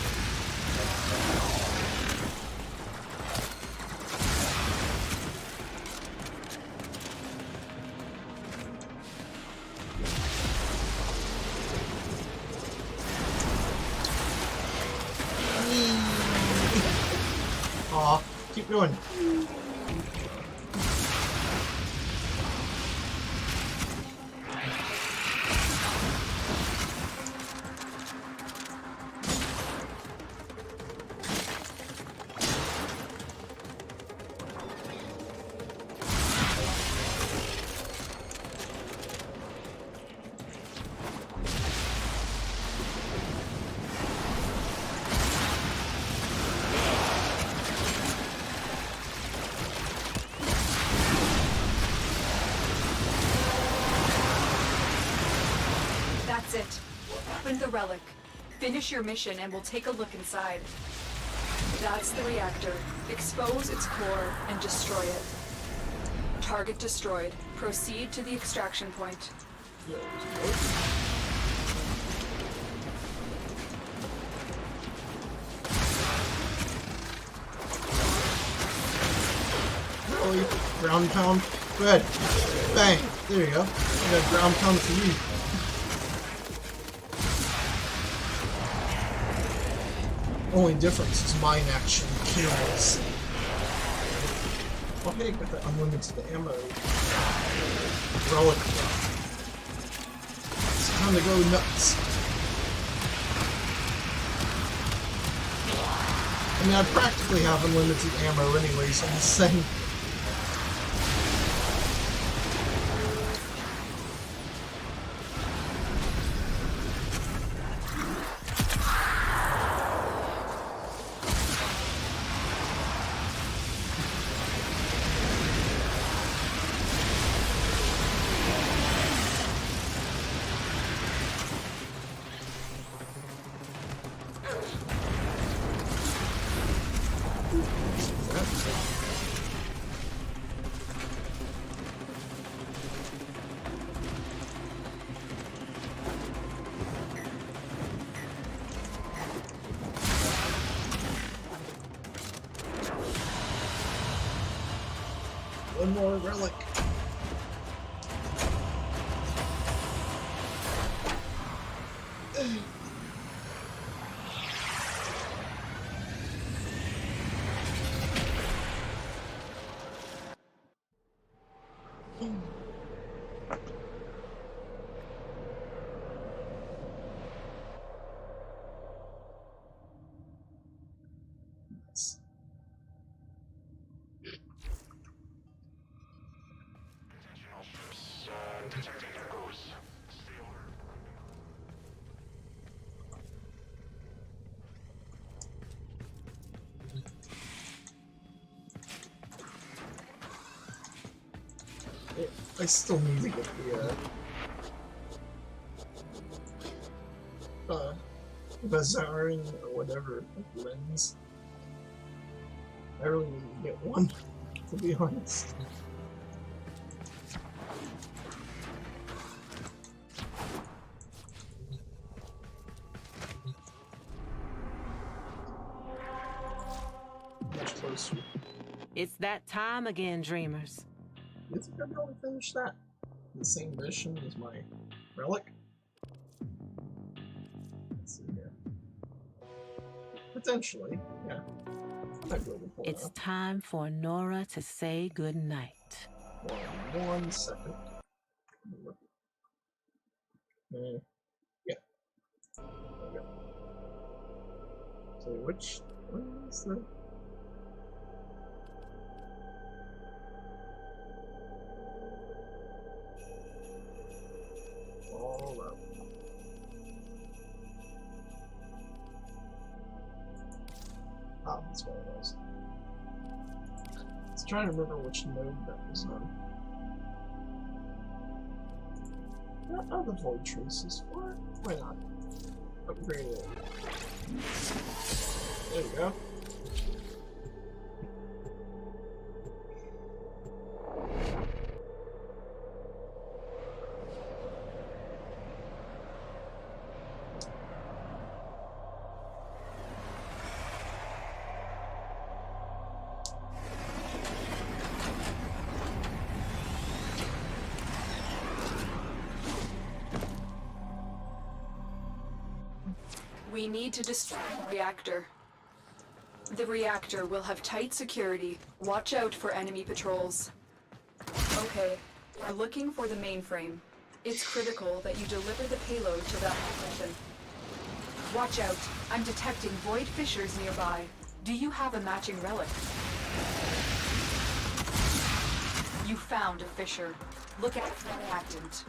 Aw, keep going. That's it. Open the relic. Finish your mission and we'll take a look inside. That's the reactor. Expose its core and destroy it. Target destroyed. Proceed to the extraction point. Really? Ground pound? Good. Bang. There you go. I got ground pound for you. Only difference is mine actually kills. Oh hey, got that unlimited ammo. Relic. It's time to go nuts. I mean, I practically have unlimited ammo anyways, I'm just saying. more relic. Nice. I still need to get the Bazarin or whatever lens. I really need to get one, to be honest. Much closer. It's that time again, dreamers. You think I'd be able to finish that? The same mission as my relic? Let's see here. Potentially, yeah. Might be able to pull it It's off. time for Nora to say goodnight. One second. Yeah. Okay. So which one is the... All up. Ah, that's what it was. I was trying to remember which node that was on. What are the void traces for? Why not? Upgrade it. There you go. We need to destroy the reactor. The reactor will have tight security. Watch out for enemy patrols. Okay, we're looking for the mainframe. It's critical that you deliver the payload to that position. Watch out, I'm detecting void fissures nearby. Do you have a matching relic? You found a fissure. Look out for the reactant.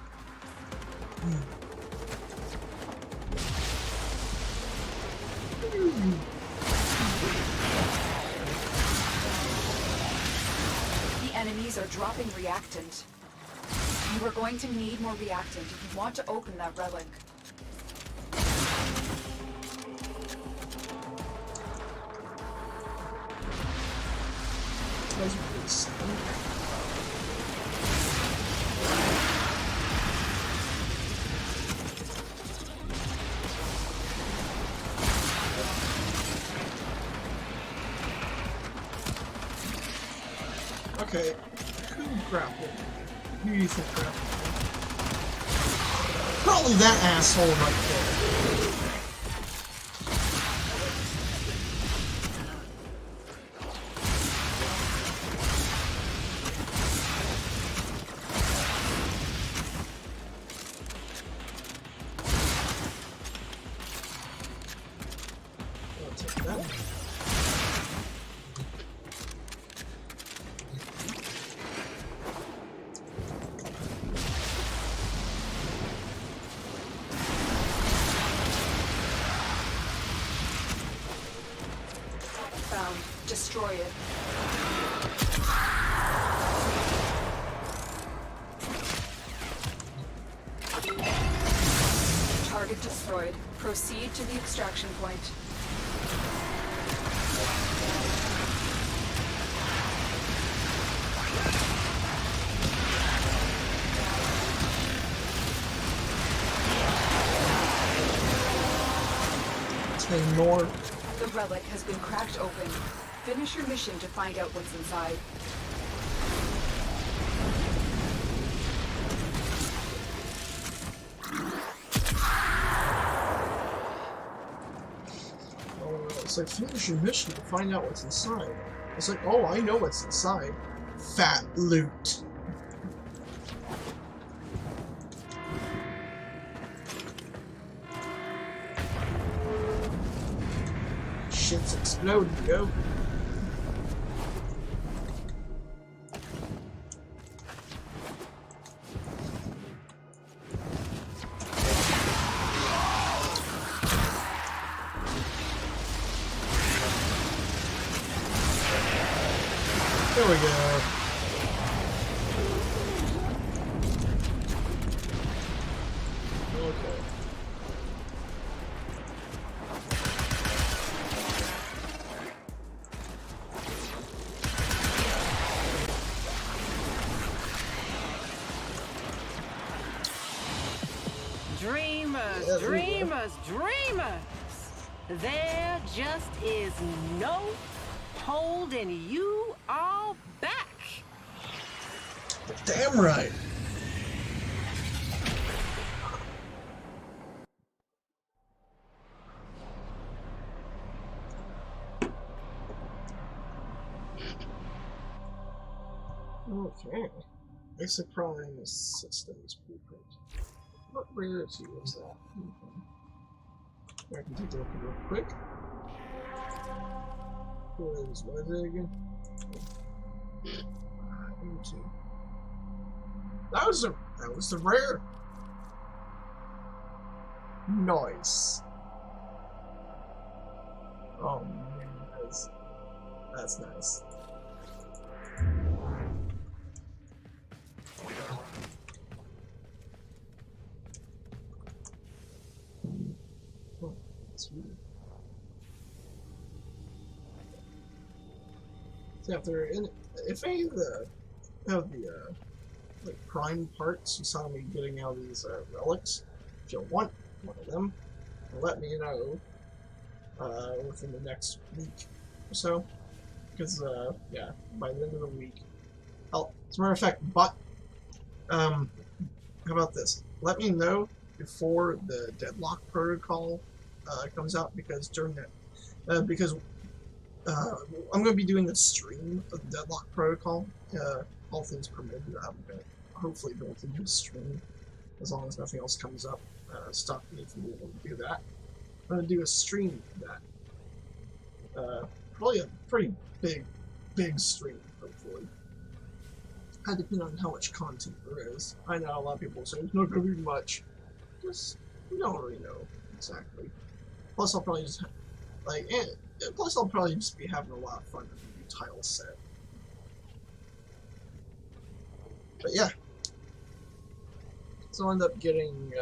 The enemies are dropping reactant. You are going to need more reactant if you want to open that relic. Those are pretty simple. Okay, who grappled? Who do you think grappled? Probably that asshole right there. I'll take that. Found. Destroy it. Target destroyed. Proceed to the extraction point. Let's more. The relic has been cracked open. Finish your mission to find out what's inside. It's like, finish your mission to find out what's inside. It's like, oh, I know what's inside. Fat loot. Shit's exploding, yo. There we go. Okay. Dreamers, Yeah, dreamers, dreamers. There just is no holding you all back. Damn right. Okay. Basic Prime Systems Blueprint. What rarity was that? I can take a look at it real quick. What is it again? Into. That was the rare. Nice. Oh man, that's nice. Oh, sweet. So if any of the like prime parts you saw me getting out of these relics, if you want one of them, let me know within the next week or so, because yeah, by the end of the week, as a matter of fact, how about this? Let me know before the Deadlock Protocol comes out, because during that, I'm going to be doing a stream of the Deadlock Protocol. All things permitted, I'm going to hopefully be able to do a stream as long as nothing else comes up stopping me from being able to do that. I'm going to do a stream of that. Probably a pretty big stream, hopefully. Depending on how much content there is. I know a lot of people say it's not going to be much. Just, we don't really know exactly. Plus, I'll probably just plus I'll probably just be having a lot of fun with the new tile set. But yeah, so I'll end up getting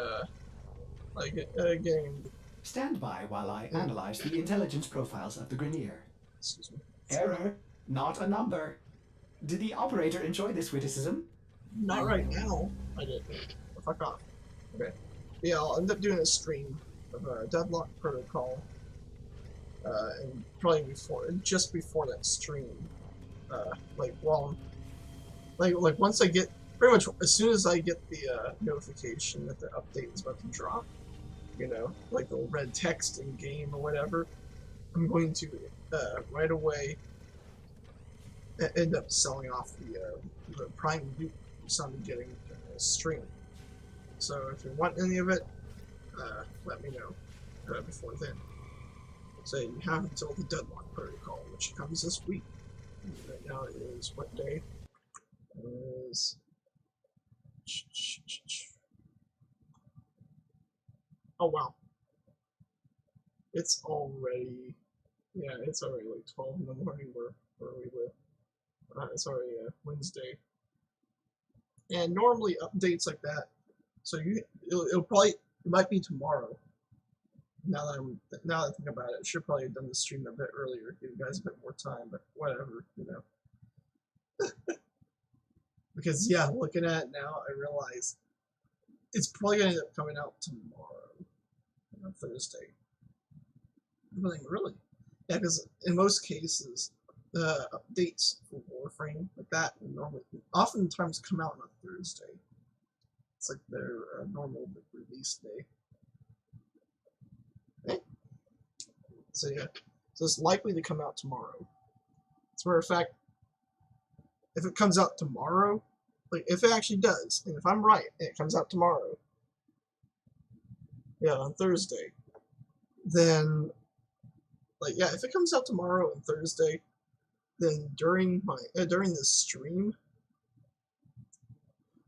getting. Stand by while I analyze the intelligence profiles of the Grenier. Excuse me. Error, not a number. Did the operator enjoy this witticism? Not right now. I didn't. Fuck off. Okay. Yeah, I'll end up doing a stream of Deadlock Protocol, and probably just before that stream, once I get, pretty much as soon as I get the notification that the update is about to drop, you know, like the red text in game or whatever, I'm going to right away end up selling off the prime loot I'm getting stream. So if you want any of it, let me know before then. So you have until the Deadlock Protocol, which comes this week. Right now it is what day? It is. Oh wow. It's already like 12 in the morning where we live. It's already Wednesday. And normally updates like that, so it might be tomorrow. Now that I think about it, I should probably have done the stream a bit earlier, give you guys a bit more time, but whatever, you know. Because yeah, looking at it now, I realize it's probably gonna end up coming out tomorrow, on Thursday. Really? Yeah, because in most cases, updates for Warframe like that oftentimes come out on a Thursday. It's like their normal release day. Okay. So yeah, So it's likely to come out tomorrow. As a matter of fact, if it comes out tomorrow, like if it actually does, and if I'm right, and it comes out tomorrow, yeah, on Thursday, then, like, yeah, if it comes out tomorrow and Thursday, then during this stream,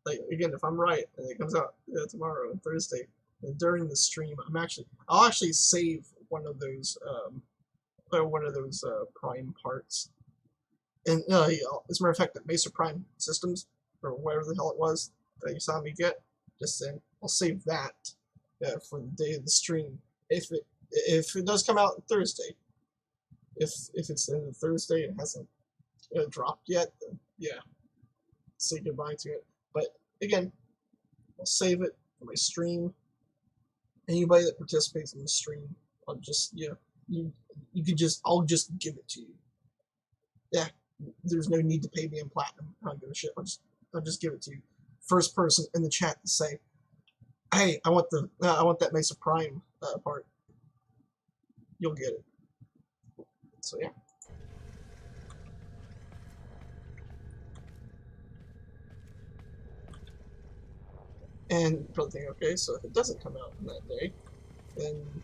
like, again, if I'm right and it comes out tomorrow and Thursday, then during the stream, I'll actually save one of those Prime parts. And yeah, as a matter of fact, that Mesa Prime Systems, or whatever the hell it was that you saw me get just then, I'll save that for the day of the stream. If it does come out Thursday, if it's in Thursday and hasn't dropped yet, then yeah, say goodbye to it. But again, I'll save it for my stream. Anybody that participates in the stream, I'll just I'll just give it to you. Yeah, there's no need to pay me in platinum. I don't give a shit. I'll just give it to you. First person in the chat to say, "Hey, I want that Mesa Prime part." You'll get it. So yeah. And probably think, okay, so if it doesn't come out on that day, then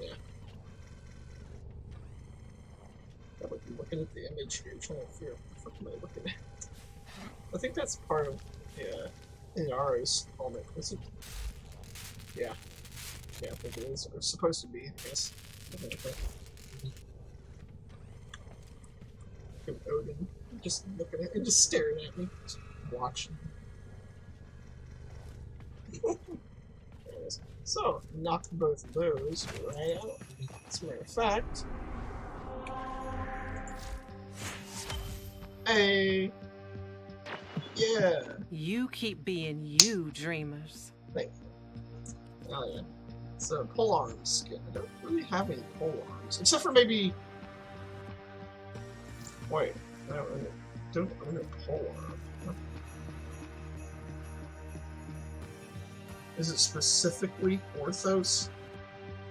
yeah. I would be looking at the image here, trying to figure out what the fuck am I looking at. I think that's part of Inaro's helmet, is it? Yeah. Yeah, I think it is. Or it's supposed to be, I guess. Okay. Odin. Just looking at it, just staring at me. Just watching. So, knocked both of those right out. As a matter of fact. Hey! Yeah! You keep being you, dreamers. Thank you. Oh yeah. So, polearm skin. I don't really have any polearms. Except for maybe... Wait. I don't own a polearm. Is it specifically Orthos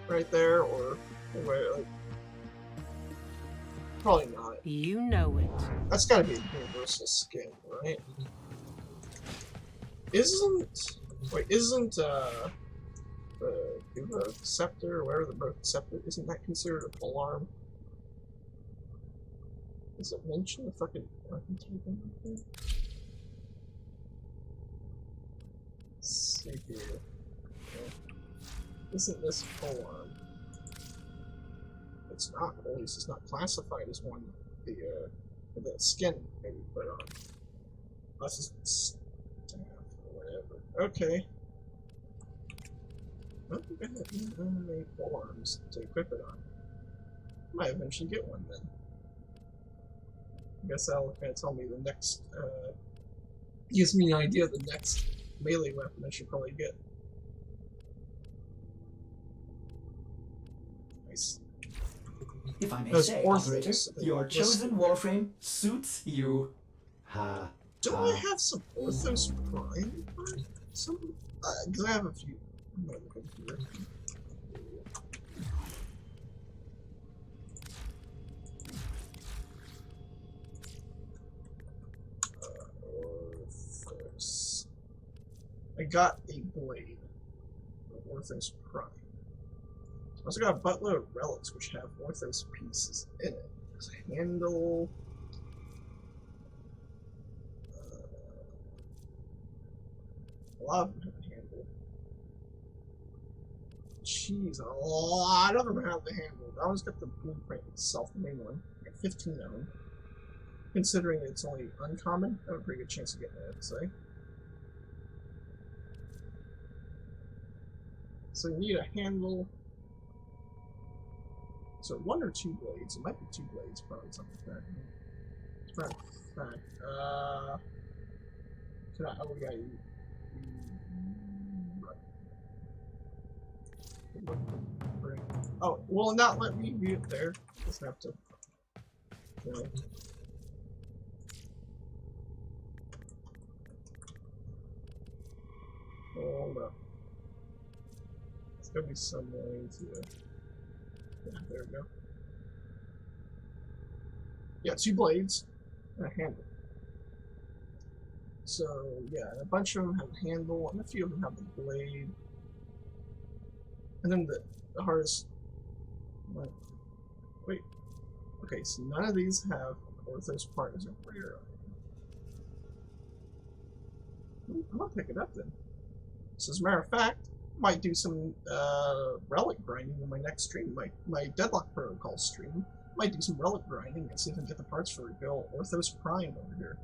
right there, or where? Like, probably not. You know it. That's got to be a universal skin, right? Isn't the Uva Scepter, or whatever the Broken Scepter, isn't that considered a polearm? Does it mention the fucking archetype in there? Let's see here. Okay. Isn't this polearm? It's not. At least it's not classified as one. The skin maybe put on. Unless it's staff or whatever. Okay. I don't think I have any polearms to equip it on. Might eventually get one then. I guess that'll kind of tell me the next. Gives me an idea of the next melee weapon I should probably get. Nice. If I may Those say, Orthos, operator, your chosen Warframe suits you. Do I have some Orthos Prime? Some, because I have a few. I'm not looking here. Orthos. I got a blade of Orthos Prime. I also got a buttload of relics which have Orthos pieces in it. There's a handle. A lot of them have a handle. Jeez, a lot of them have the handle. I always got the blueprint itself, the main one. I got 15 of them. Considering it's only uncommon, I have a pretty good chance of getting it, I'd say. So you need a handle. So one or two blades. It might be two blades, probably something like that. As a matter of fact, can I? Oh, we got you. Oh, will it not let me view it there? Just have to. You know. Hold up. There's gotta be some way to. Yeah, there we go. Yeah, 2 blades and a handle. So, yeah, a bunch of them have a handle, and a few of them have the blade. And then the hardest... Wait. Okay, so none of these have orthos partners or rare. I'm gonna pick it up then. So as a matter of fact, I might do some relic grinding in my next stream. My Deadlock Protocol stream. Might do some relic grinding and see if I can get the parts for a good Orthos Prime over here.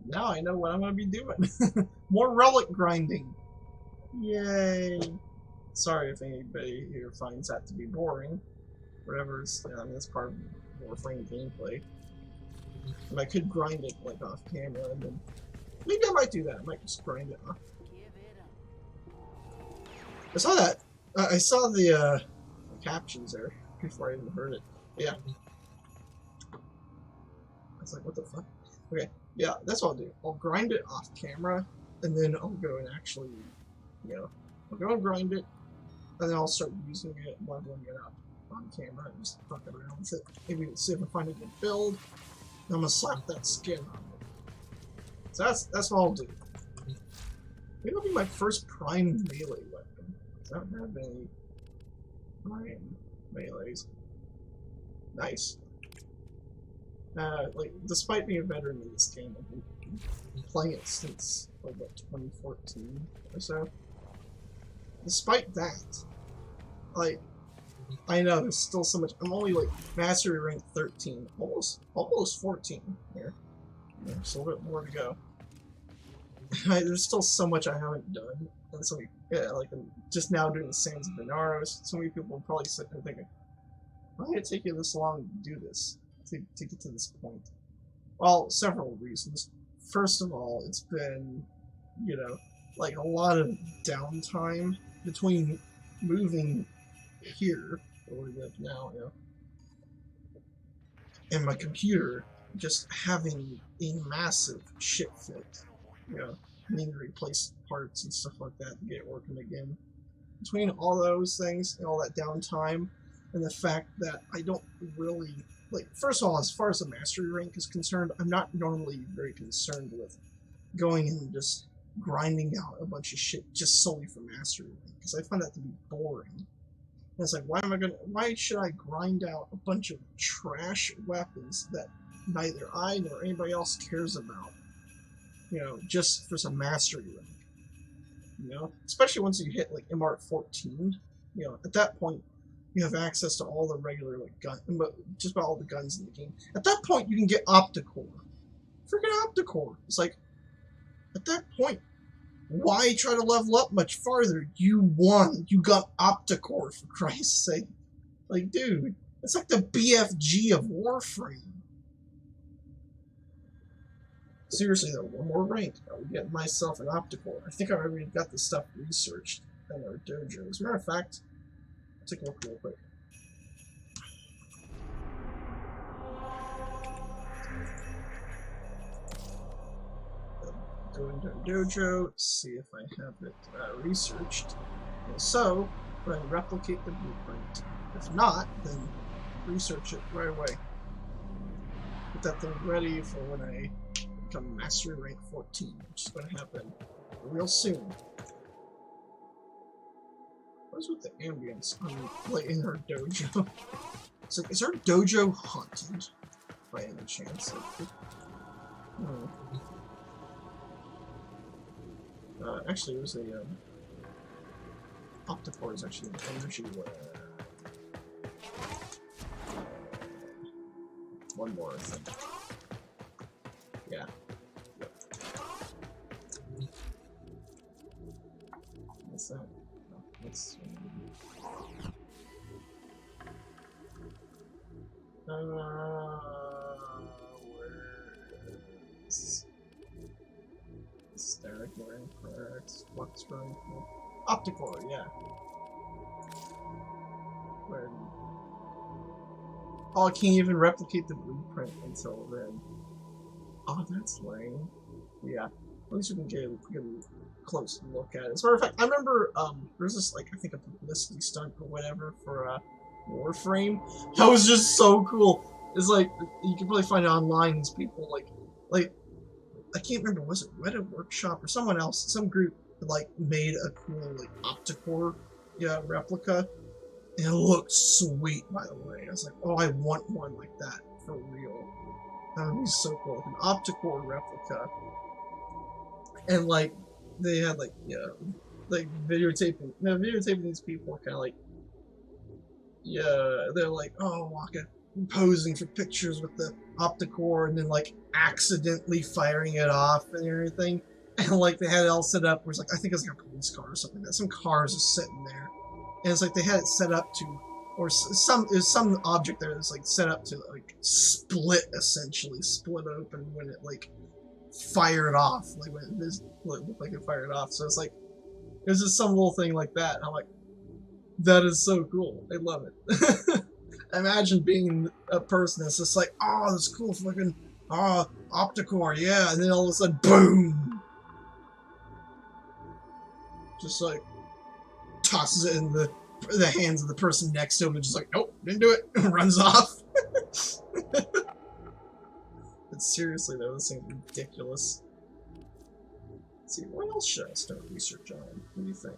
Now I know what I'm going to be doing. More relic grinding. Yay. Sorry if anybody here finds that to be boring. Whatever's, I mean, that's part of Warframe gameplay. And I could grind it like off camera, and then maybe I might do that. I might just grind it off. I saw that. I saw the captions there before I even heard it. Yeah. I was like, what the fuck? Okay. Yeah, that's what I'll do. I'll grind it off camera, and then I'll go and actually, you know, I'll go and grind it, and then I'll start using it, leveling it up on camera, and just fuck around with it. Maybe see if I find a good build, and I'm gonna slap that skin on it. So that's what I'll do. Maybe it'll be my first prime melee weapon. I don't have any prime melees. Nice. Like, despite being a veteran in this game, I've been playing it since, like, what, 2014 or so. Despite that, like, I know there's still so much. I'm only, like, mastery rank 13, almost 14 here. There's still a bit more to go. There's still so much I haven't done, and so yeah, like I'm just now doing the Sands of Benaros. So many people will probably sit there thinking, why did it take you this long to do this? To get to this point? Well, several reasons. First of all, it's been, you know, like a lot of downtime between moving here, where we live now, you know, and my computer just having a massive shit fit, you know, needing to replace parts and stuff like that to get it working again. Between all those things and all that downtime, and the fact that I don't really, like, first of all, as far as the mastery rank is concerned, I'm not normally very concerned with going and just grinding out a bunch of shit just solely for mastery rank, because I find that to be boring. And it's like, why should I grind out a bunch of trash weapons that neither I nor anybody else cares about, you know, just for some mastery rank? You know, especially once you hit like MR 14, you know, at that point you have access to all the regular like just about all the guns in the game. At that point you can get Opticore. Freaking Opticore. It's like, at that point, why try to level up much farther? You won. You got Opticore, for Christ's sake. Like, dude, it's like the BFG of Warframe. Seriously though, one more rank. I'll get myself an Opticore. I think I already got this stuff researched in our dojo. As a matter of fact, I'll take a look real quick. Go into our dojo, see if I have it researched. And so, go ahead and replicate the blueprint. If not, then research it right away. Get that thing ready for when I become Mastery Rank 14, which is going to happen real soon. What's with the ambience on, like, in her dojo? It's like, is her dojo haunted by any chance? Actually, it was a Opticore is actually an energy one more, I think. Yeah. Yep. What's that? No, that's where's static wearing products, flux running, Opticore, yeah. Where? Oh, I can't even replicate the blueprint until then. Oh, that's lame. Yeah, at least we can get a close look at it. As a matter of fact, I remember there's this, like, I think a publicity stunt or whatever for Warframe. That was just so cool. It's like you can probably find it online. These people like I can't remember, was it Reddit Workshop or someone else? Some group like made a cool like Opticore replica, and it looked sweet. By the way, I was like, oh, I want one like that for real. That would be so cool, like an Opticore replica. And like they had like like videotaping these people, kind of like they're like, oh, walking, posing for pictures with the Opticore, and then like accidentally firing it off and everything. And like they had it all set up where it's like, I think it's like a police car or something like that. Some cars just sitting there, and it's like they had it set up to, or there's some object there that's like set up to like split open when it like fired off, like when it looked like it fired off. So it's like there's just some little thing like that. And I'm like, that is so cool. I love it. Imagine being a person that's just like, oh, this cool fucking Opticore, yeah, and then all of a sudden, boom, just like tosses it in the hands of the person next to him, and just like, nope, didn't do it, runs off. But seriously though, this seems ridiculous. Let's see, what else should I start research on? What do you think?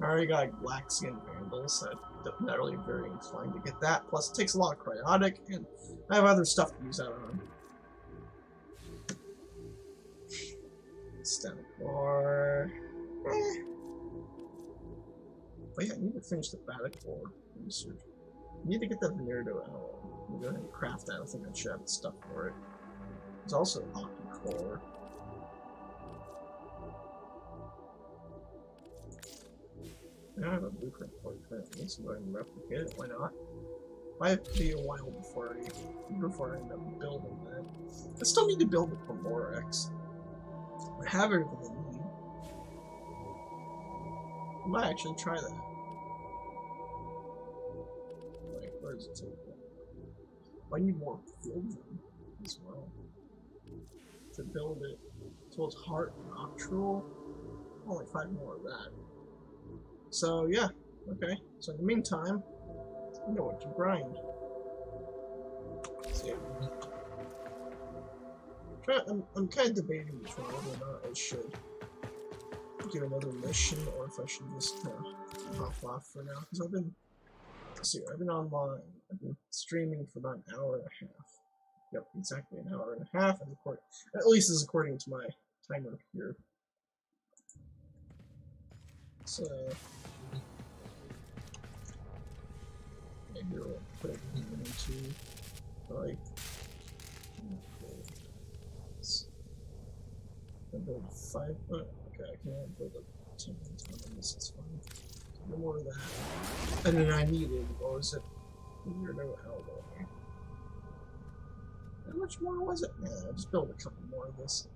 I already got black skin vandals, so I'm not really very inclined to get that. Plus, it takes a lot of cryotic, and I have other stuff to use that on. Static bar. But yeah, I need to finish the Batacore research. I need to get that Venerdo alloy. I'm going to craft that. I think I should have the stuff for it. There's also Octocore. I have a blueprint for it currently, so I can replicate it. Why not? Might have to be a while before I end up building that. I still need to build the Pomorex. I have everything I need. I might actually try that. Wait, where does it take me? I need more field as well to build it. So it's heart and Octral. Only 5 more of that. So yeah, okay. So in the meantime, you know what to grind. So, yeah. I'm kind of debating between whether or not I should do another mission or if I should just hop off for now. Because I've been online. I've been streaming for about an hour and a half. Yep, exactly an hour and a half. And at least is according to my timer here. So. Here we'll put it into like I build 5, okay, I can't build a 10 this is fine. No more of that. And then I needed, what was it? Weirdo alloy. How much more was it? Yeah, I'll just build a couple more of this.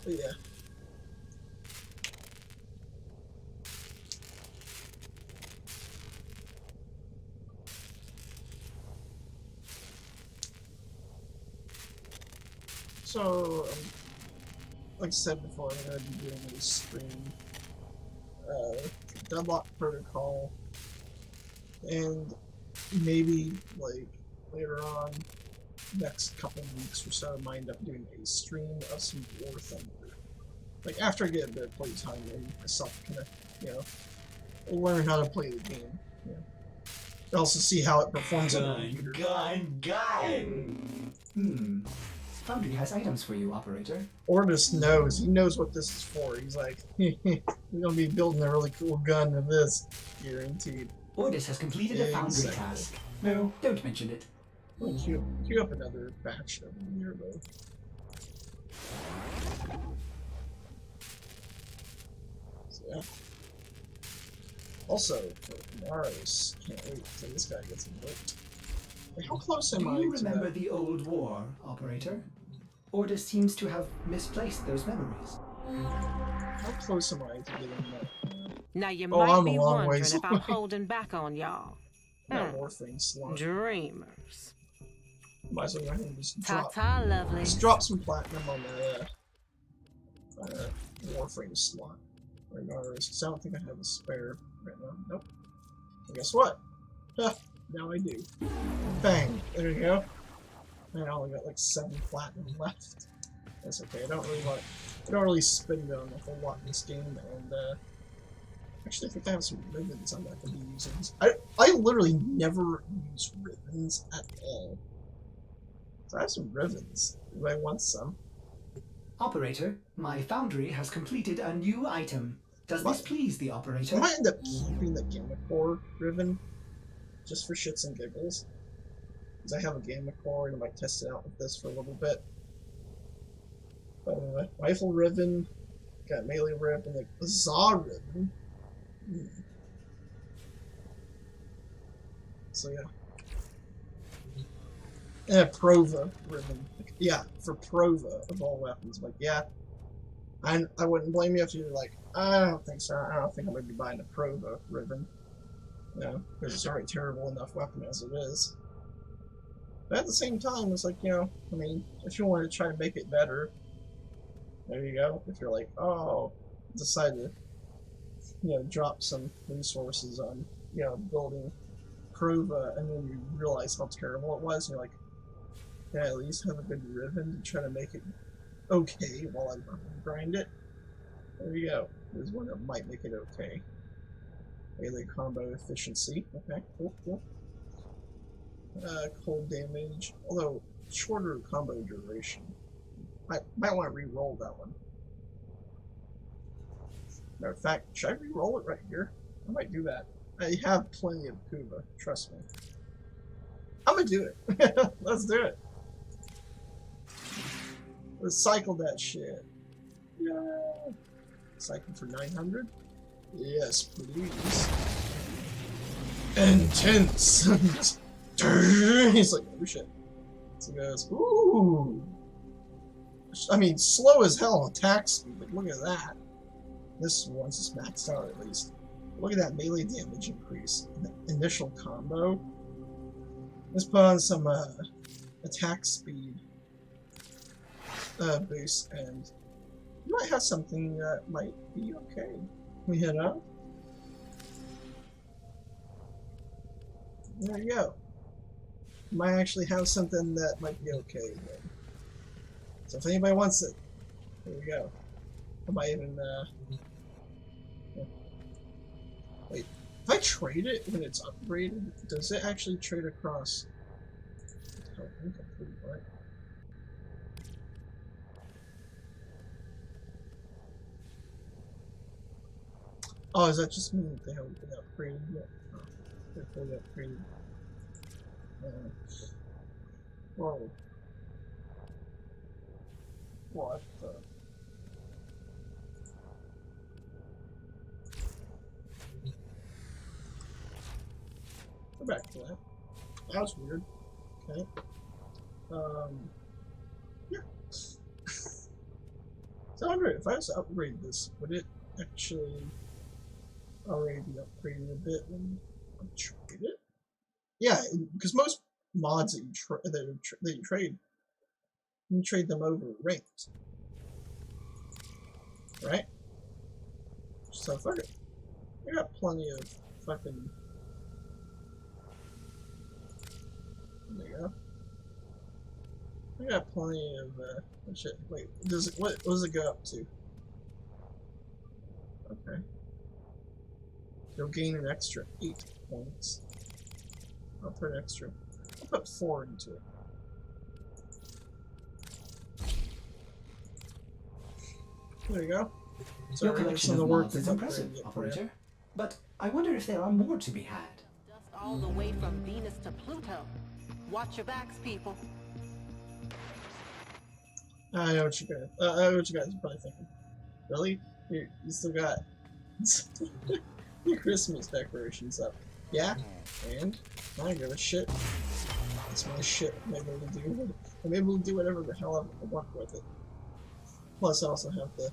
But yeah. So, like I said before, I'm going to be doing a stream, Deadlock Protocol, and maybe, like, later on, next couple weeks or so, I might end up doing a stream of some War Thunder. Like, after I get a bit of playtime, maybe myself can, learn how to play the game. Yeah. Also see how it performs on the computer. Foundry has items for you, operator. Ordis knows. He knows what this is for. He's like, we're gonna be building a really cool gun with this. Guaranteed. Ordis has completed a foundry task. No, don't mention it. Well, queue up another batch of nearby. So, yeah. Also, for Mars, can't wait until this guy gets invoked. How close am I to Do you remember the old war, operator? Ordis seems to have misplaced those memories. How close am I to getting that? Now you Oh, might I'm be a long wondering ways if I'm away. holding back on y'all. Not Warframe slot. Dreamers. Might as well go ahead and just drop. Ta-ta, lovely. Just drop some platinum on that Warframe slot. Regardless, because I don't think I have a spare right now. Nope. And guess what? Huh, now I do. Bang! There you go. And I only got like 7 platinum left. That's okay. I don't really spend on a whole lot in this game, and actually I think I have some ribbons I'm not going to be using. I literally never use ribbons at all. So I have some ribbons. Anybody want some? Operator, my foundry has completed a new item. Does this please the operator? I might end up keeping the Gamma Core ribbon, just for shits and giggles. Because I have a Gamma Core and I might test it out with this for a little bit. Rifle ribbon, got melee ribbon, like Huzzah ribbon. So yeah. And a Prova ribbon. Yeah, for Prova of all weapons. Like, yeah. I wouldn't blame you if you were like, I don't think so. I don't think I'm going to be buying a Prova ribbon. You know, because it's already a terrible enough weapon as it is. But at the same time, it's like, you know, I mean, if you want to try to make it better, there you go. If you're like, oh, decide to, you know, drop some resources on, you know, building Prova, and then you realize how terrible it was, and you're like, can I at least have a good ribbon to try to make it okay while I grind it? There you go. There's one that might make it okay. Melee combo efficiency. Okay, cool, cool. Cold damage, although shorter combo duration. Might want to re-roll that one. Matter of fact, should I re-roll it right here? I might do that. I have plenty of Kuva, trust me. I'm gonna do it. Let's do it. Let's cycle that shit. Yeah. Cycle for 900? Yes, please. Intense! He's like, oh shit. So he goes, ooh! I mean, slow as hell on attack speed, but look at that. This one's just maxed out at least. Look at that melee damage increase. Initial combo. Let's put on some attack speed boost, and you might have something that might be okay. We head up. There you go. You might actually have something that might be okay then. So if anybody wants it, there we go. I might even yeah. Wait, if I trade it when it's upgraded, does it actually trade across? I don't think I'm pretty right. Oh, does that just mean that they haven't been upgraded yet? Oh, they're fully upgraded. Whoa. What the? Go back to that. That was weird. Okay. Yeah. So I wonder if I was to upgrade this, would it actually already be upgraded a bit when I trade it? Yeah, because most mods that you trade, you trade them over ranked, right? So fuck it. I got plenty of fucking. There you go. I got plenty of shit. Wait, what does it go up to? Okay. You'll gain an extra 8 points. I'll put an extra. I'll put 4 into it. There you go. So your collection of mods is impressive, operator. But I wonder if there are more to be had. Dust all the way from Venus to Pluto. Watch your backs, people. I know what you guys. I know what you guys are probably thinking. Really? You still got your Christmas decorations up? Yeah. And I don't give a shit. That's my shit. I'm able to do. I'm able to do whatever the hell I want with it. Plus, I also have the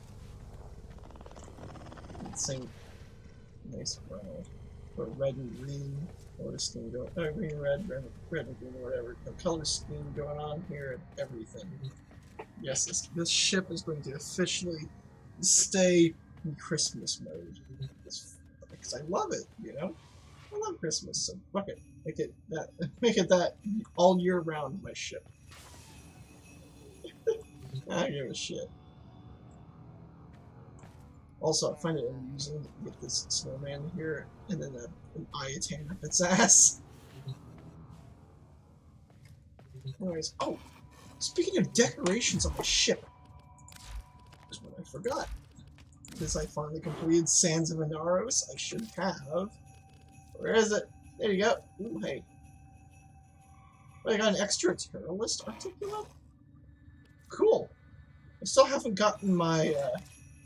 same nice brow. or red and green color scheme going. Green, red and green, or whatever. The color scheme going on here and everything. Yes, this ship is going to officially stay in Christmas mode because I love it. You know, I love Christmas. So fuck it, make it that all year round. My ship. I don't give a shit. Also, I find it amusing to get this snowman here and then an eye tan up its ass. Anyways, oh, speaking of decorations on my ship, here's what I forgot. Because I finally completed Sands of Inaros, I should have. Where is it? There you go. Ooh, hey. I got an extra Terrorist articulate? Cool. I still haven't gotten my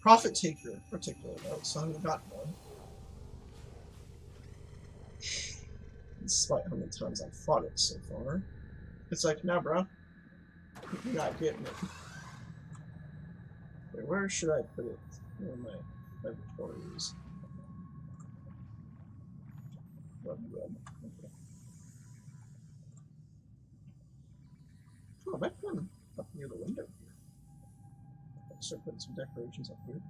Profit Taker articulate though, so I haven't gotten one. Despite how many times I've fought it so far. It's like, nah, bro. You're not getting it. Wait, where should I put it? Where my laboratories? Okay. Oh, I might put them up near the window here. I'll start putting some decorations up here.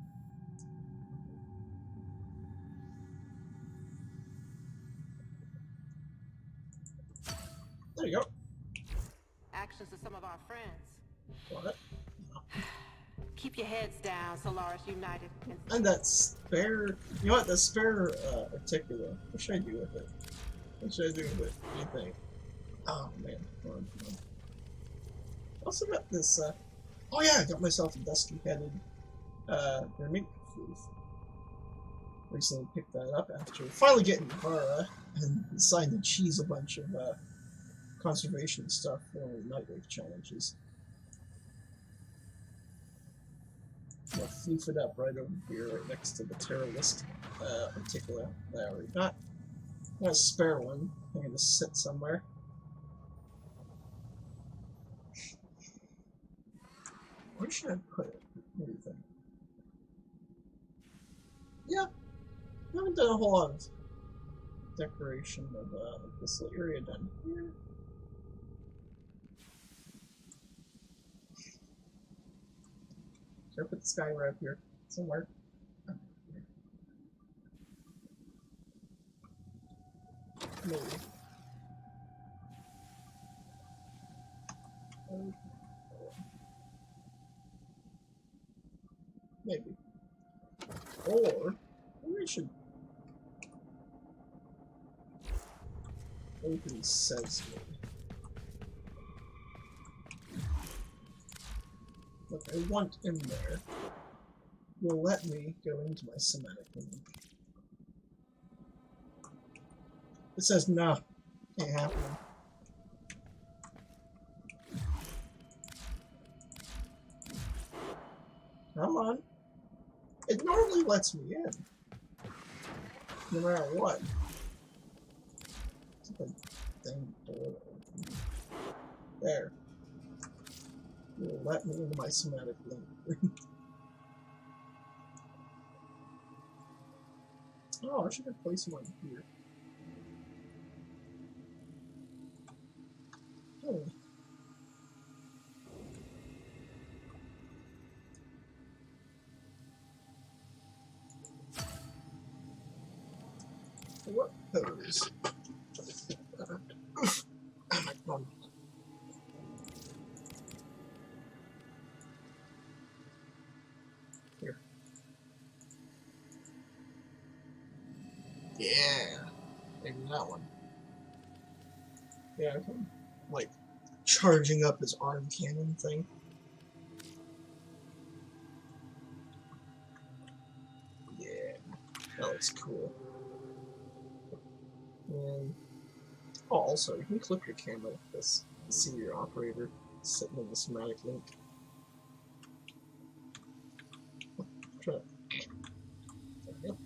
There you go. Actions of some of our friends. What? Keep your heads down, Solaris United. And that spare, you know what, that spare articulate, what should I do with it? What should I do with it? What do you think? Oh man, come on. I also got this, oh yeah, I got myself a dusky-headed, mink floof. Recently picked that up after finally getting Vara and deciding to cheese a bunch of, conservation stuff for Nightwave challenges. I'll floof it up right over here, right next to the Terrorist articulate that I already got. I got a spare one. I'm gonna sit somewhere. Where should I put it? What do you think? Yeah, I haven't done a whole lot of decoration of this little area done here. Should I put the sky right up here somewhere? Maybe. Maybe. Or maybe I should open says what I want in there will let me go into my somatic link. It says no, ain't happening. Come on. It normally lets me in. No matter what. It's like a dang door open. There. It will let me into my somatic link. Oh, I should have placed one here. Oh. What pose? Here. Yeah, maybe that one. Yeah, like charging up his arm cannon thing. Yeah, that looks cool. And oh, also you can clip your camera like this to see your operator sitting in the somatic link. Try it. Yep.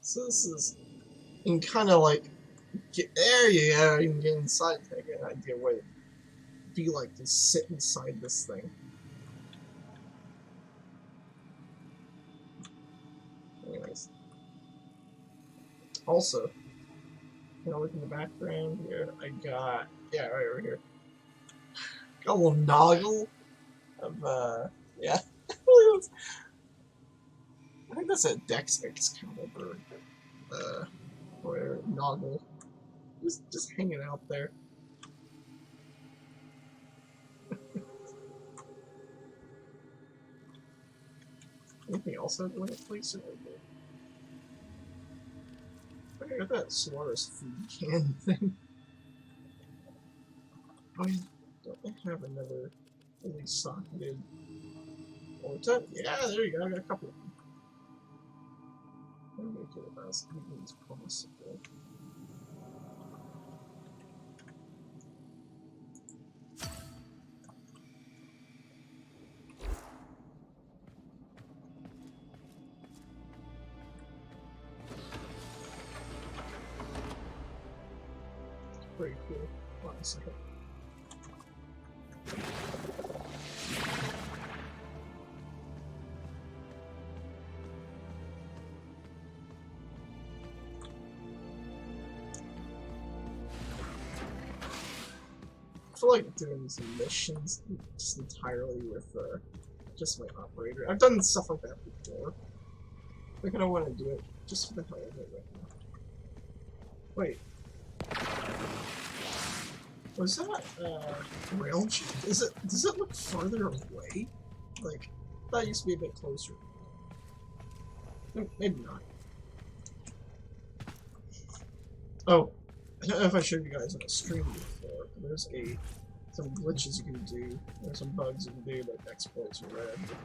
So this is, and kind of like, there you go, you can get inside and get an idea what it'd be like to sit inside this thing. Also, you know, look in the background here. I got, yeah, right over here. Got a little noggle of, yeah. I think that's a Dex Excalibur, or noggle. Just hanging out there. Anything else I'd want to place it over? I got that Solaris food can thing. Oh, don't they have another fully socketed Orta? Yeah, there you go. I got a couple of them. I'm gonna get about as many as possible. Pretty cool. Hold on a second. I feel like doing these missions just entirely with just my operator. I've done stuff like that before. I kind of want to do it just for the hell of it right now. Wait. Was that rail check? Does it look farther away? Like, that used to be a bit closer. Maybe not. Oh, I don't know if I showed you guys on a stream before. There's some glitches you can do. There's some bugs you can do, like exploits or whatever.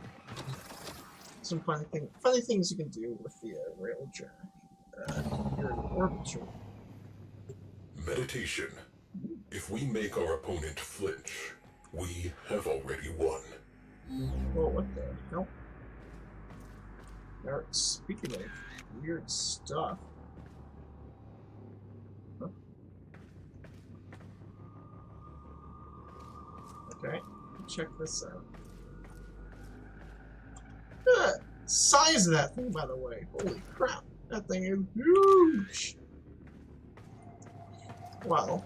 Some funny things you can do with the railjack. Your orbiter. Meditation. If we make our opponent flinch, we have already won. Whoa, what the hell? Now, speaking of weird stuff. Huh. Okay, check this out. Look at the size of that thing, by the way. Holy crap, that thing is huge! Well,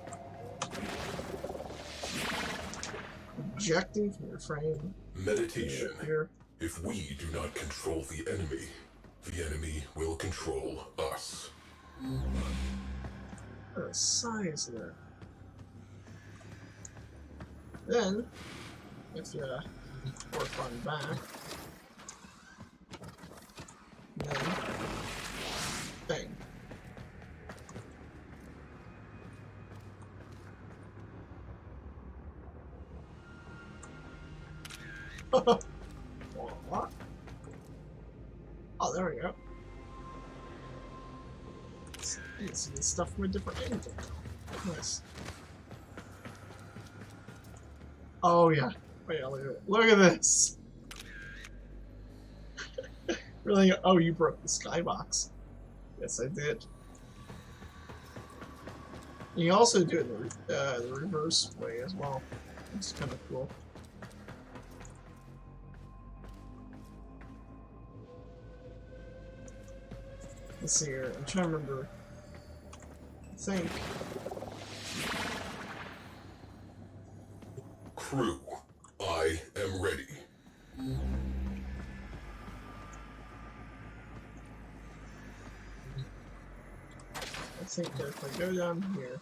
ejecting from your frame. Meditation. Here. If we do not control the enemy will control us. Look at the size of that. Then, if you work on back, then bang. What? Oh, there we go. You can see this stuff from a different angle. Nice. Oh yeah. Wait, look at it. Look at this. Really? Oh, you broke the skybox. Yes, I did. You can also do it in the reverse way as well. It's kind of cool. Let's see here. I'm trying to remember. I think. Crew, I am ready. I think that if I go down here,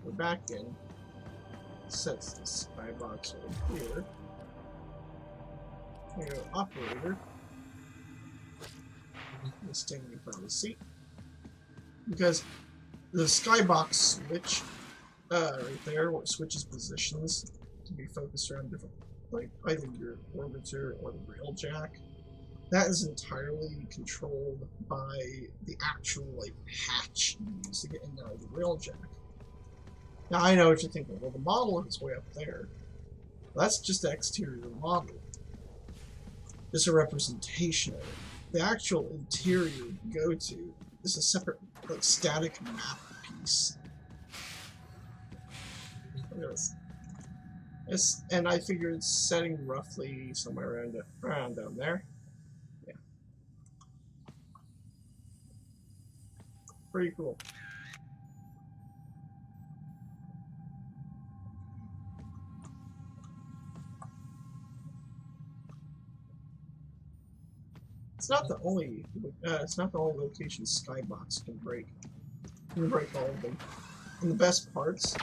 go back in, sets the skybox over here. I go operator. This thing you probably see. Because the skybox switch right there, what switches positions to be focused around different, like either your orbiter or the railjack. That is entirely controlled by the actual like hatch you use to get in and out of the railjack. Now I know what you're thinking. Well, the model is way up there. Well, that's just the exterior model. Just a representation of it. The actual interior you go to is a separate, like, static map piece. Look at this. And I figured it's setting roughly somewhere around down there. Yeah. pretty cool. It's not the only. It's not the only location Skybox can break. You can break all of them. And the best parts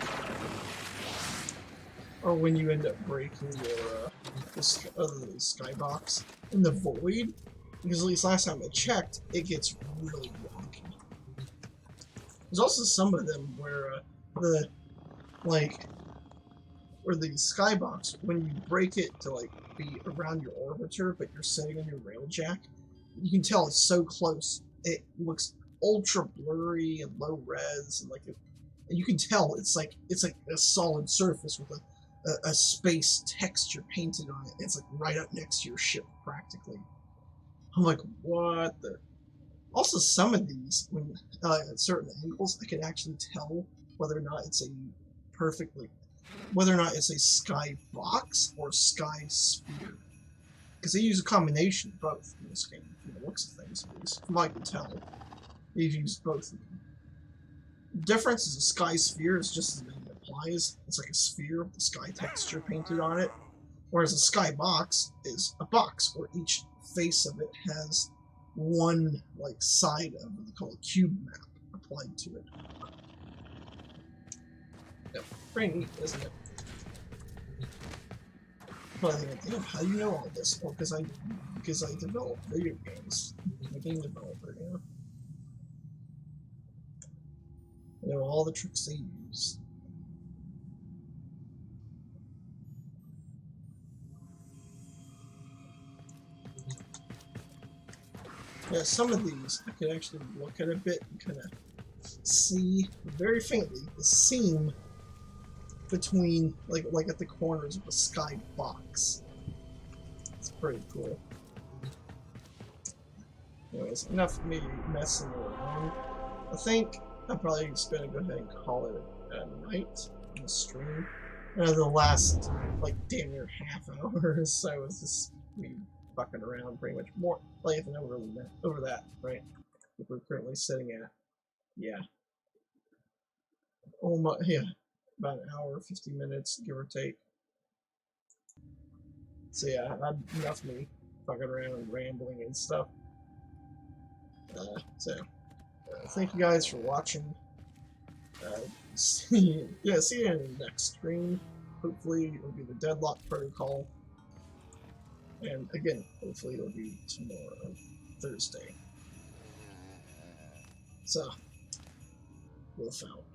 are when you end up breaking your the Skybox in the void. Because at least last time I checked, it gets really wonky. There's also some of them where where the skybox, when you break it to like be around your orbiter, but you're sitting on your railjack, you can tell it's so close. It looks ultra blurry and low res, and and you can tell it's like a solid surface with a space texture painted on it. It's like right up next to your ship practically. I'm like, what the? Also, some of these, when at certain angles, I can actually tell whether or not it's a sky box or sky sphere, because they use a combination of both in this game. From the looks of things, at least from what I can tell, they've used both of them. The difference is a sky sphere is just as the name implies. It's like a sphere with the sky texture painted on it, whereas a sky box is a box where each face of it has one side of what they call a cube map applied to it. Yep, pretty neat, isn't it? But I think, damn, how do you know all this? Well, because I develop video games. I'm a game developer, you know. I know all the tricks they use. Yeah, some of these I could actually look at a bit and kind of see very faintly the seam between, like at the corners of a sky box. It's pretty cool. Anyways, enough of me messing around. I think I'm probably just gonna go ahead and call it a night on the stream. The last damn near half hour or so was just me fucking around pretty much more than over that, right? We're currently sitting at, yeah. Oh my, yeah. About an hour, 50 minutes, give or take. So yeah, enough of me fucking around and rambling and stuff. Thank you guys for watching. See you in the next stream. Hopefully it'll be the Deadlock Protocol. And again, hopefully it'll be tomorrow, Thursday. So, Wolf out.